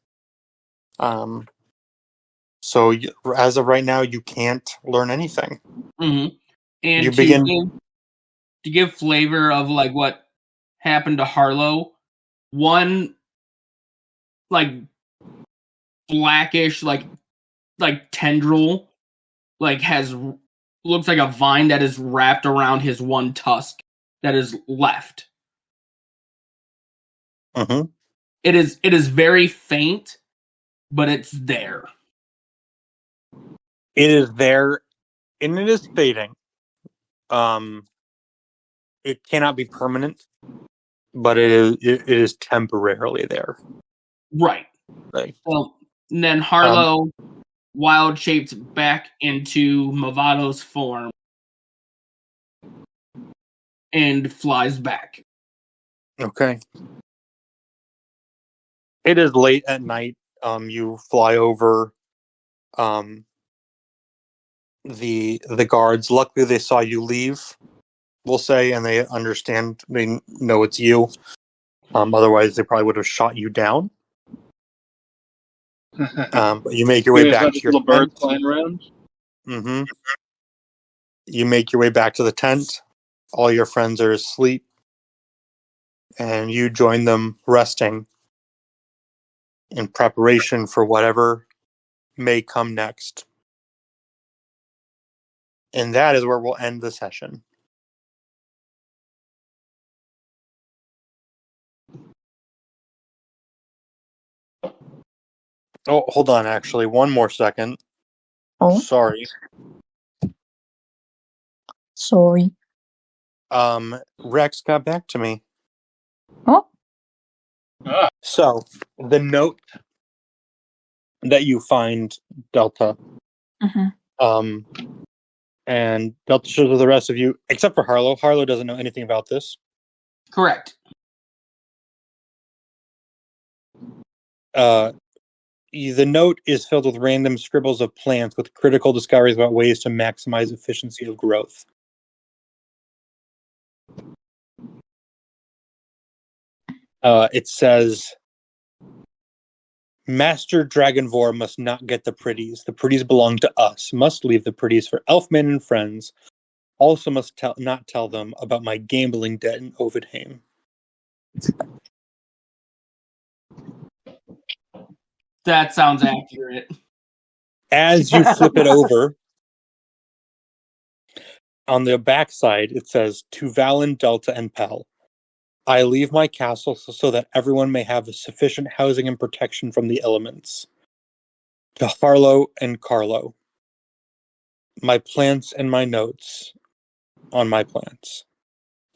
So as of right now, you can't learn anything. Mm-hmm. And you to give flavor of like what happened to Harlow, one like blackish like tendril looks like a vine that is wrapped around his one tusk that is left. Mm-hmm. It is very faint, but it's there. It is there, and it is fading. It cannot be permanent, but it is temporarily there. Right. Like, well, and then Harlow wild shapes back into Mavado's form and flies back. Okay. It is late at night. You fly over the guards. Luckily, they saw you leave, we'll say, and they understand. They know it's you. Otherwise, they probably would have shot you down. But you make your way back to your little birds tent. flying around. Mm-hmm. You make your way back to the tent. All your friends are asleep, and you join them resting in preparation for whatever may come next. And that is where we'll end the session. Oh, hold on, actually. One more second. Oh, Sorry. sorry. Rex got back to me. Oh, So, the note that you find, Delta, and Delta shows with the rest of you, except for Harlow. Harlow doesn't know anything about this. Correct. The note is filled with random scribbles of plants with critical discoveries about ways to maximize efficiency of growth. It says, Master Dragonvor must not get the pretties. The pretties belong to us. Must leave the pretties for Elfman and friends. Also must not tell them about my gambling debt in Ovidheim. That sounds accurate. As you flip it over, on the backside, it says, to Valen, Delta, and Pell. I leave my castle so that everyone may have sufficient housing and protection from the elements. To Harlow and Carlo. My plants and my notes on my plants.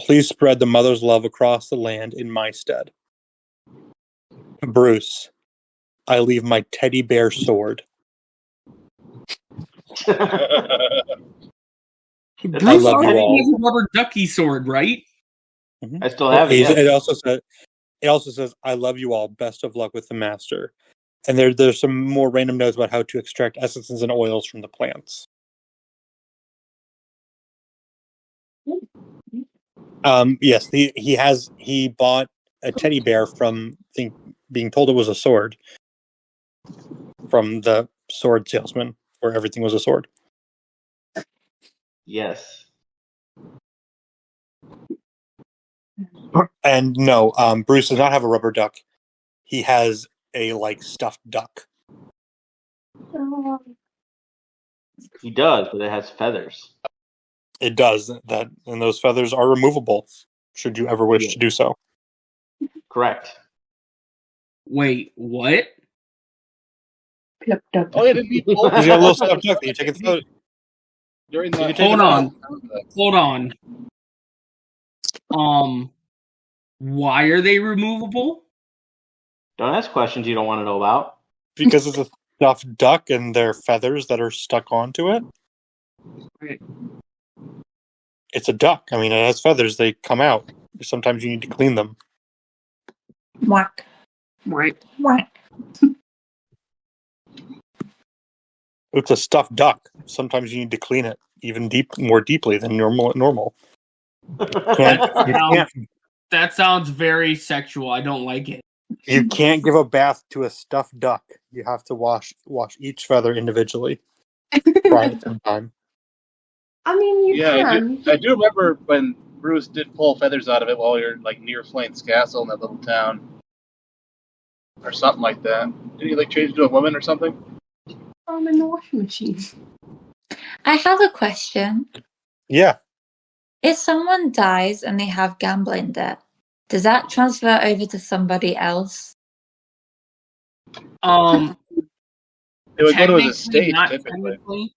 Please spread the mother's love across the land in my stead. To Bruce. I leave my teddy bear sword. Bruce love you already all. has a rubber ducky sword, right? I still have it. It also says, I love you all. Best of luck with the master. And there's some more random notes about how to extract essences and oils from the plants. Yes, he bought a teddy bear from being told it was a sword from the sword salesman, where everything was a sword. Yes. And no, Bruce does not have a rubber duck. He has a stuffed duck. He does, but it has feathers. It does that, and those feathers are removable should you ever wish to do so. Correct. Wait, what? Oh, yeah, He's got a little stuffed duck that you take it through. During the Hold on. Why are they removable? Don't ask questions you don't want to know about. Because it's a stuffed duck and there are feathers that are stuck onto it. Right. It's a duck. I mean, it has feathers. They come out. Sometimes you need to clean them. Whack. Right. Whack. It's a stuffed duck. Sometimes you need to clean it even more deeply than normal. That sounds very sexual. I don't like it. You can't give a bath to a stuffed duck. You have to wash each feather individually. Right at time. I mean, you can. I do remember when Bruce did pull feathers out of it while you're near Flame's castle in that little town, or something like that. Did he change into a woman or something? I'm in the washing machine. I have a question. Yeah. If someone dies and they have gambling debt, does that transfer over to somebody else? It would go to his estate, typically.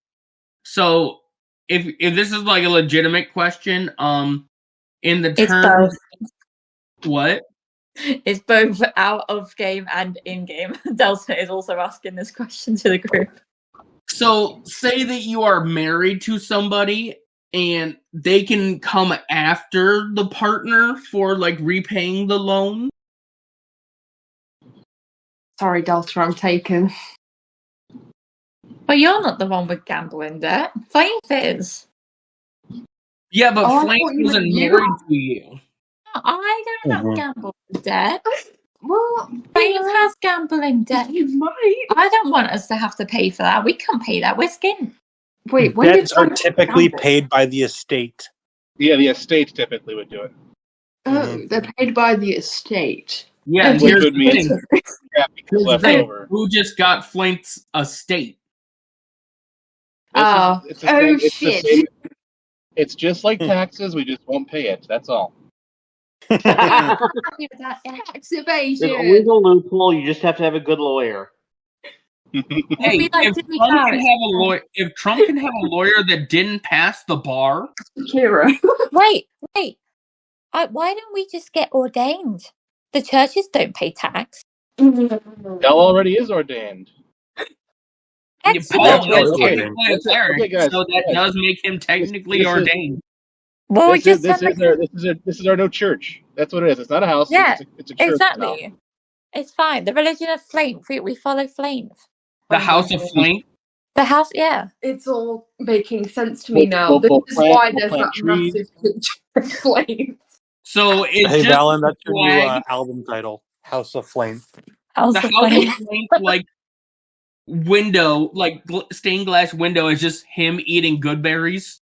So, if this is a legitimate question, in the It's term, both. What? It's both out of game and in game. Delta is also asking this question to the group. So, say that you are married to somebody and they can come after the partner for repaying the loan. Sorry, Delta, I'm taken. But you're not the one with gambling debt. Flame is. Yeah, but Flame wasn't married to you. I don't have gambling debt. Well, Flame has gambling debt. You might. I don't want us to have to pay for that. We can't pay that. We're skin. Wait, when debts are typically paid by the estate. Yeah, the estate typically would do it. Oh, they're paid by the estate. Yeah, and here's the thing. Left over. Who just got Flank's estate? Shit. It's just like taxes, we just won't pay it. That's all. Tax evasion. There's always a loophole, you just have to have a good lawyer. Hey, if Trump can have a lawyer that didn't pass the bar, Kira. Wait. Why don't we just get ordained? The churches don't pay tax. Del already is ordained. Paul is technically a cleric, guys, so that does make him technically ordained. Well, this is our new church. That's what it is. It's not a house. Yeah, it's a church. exactly. Now. It's fine. The religion of Flame. We follow Flame. The House of Flame? The house, yeah. It's all making sense to me now. This is why there's that massive picture of Flame. So it's Hey, just Valen, that's your new flag. album title, House of Flame. House The of house Flame. of flame, like window, like stained glass window, is just him eating good berries.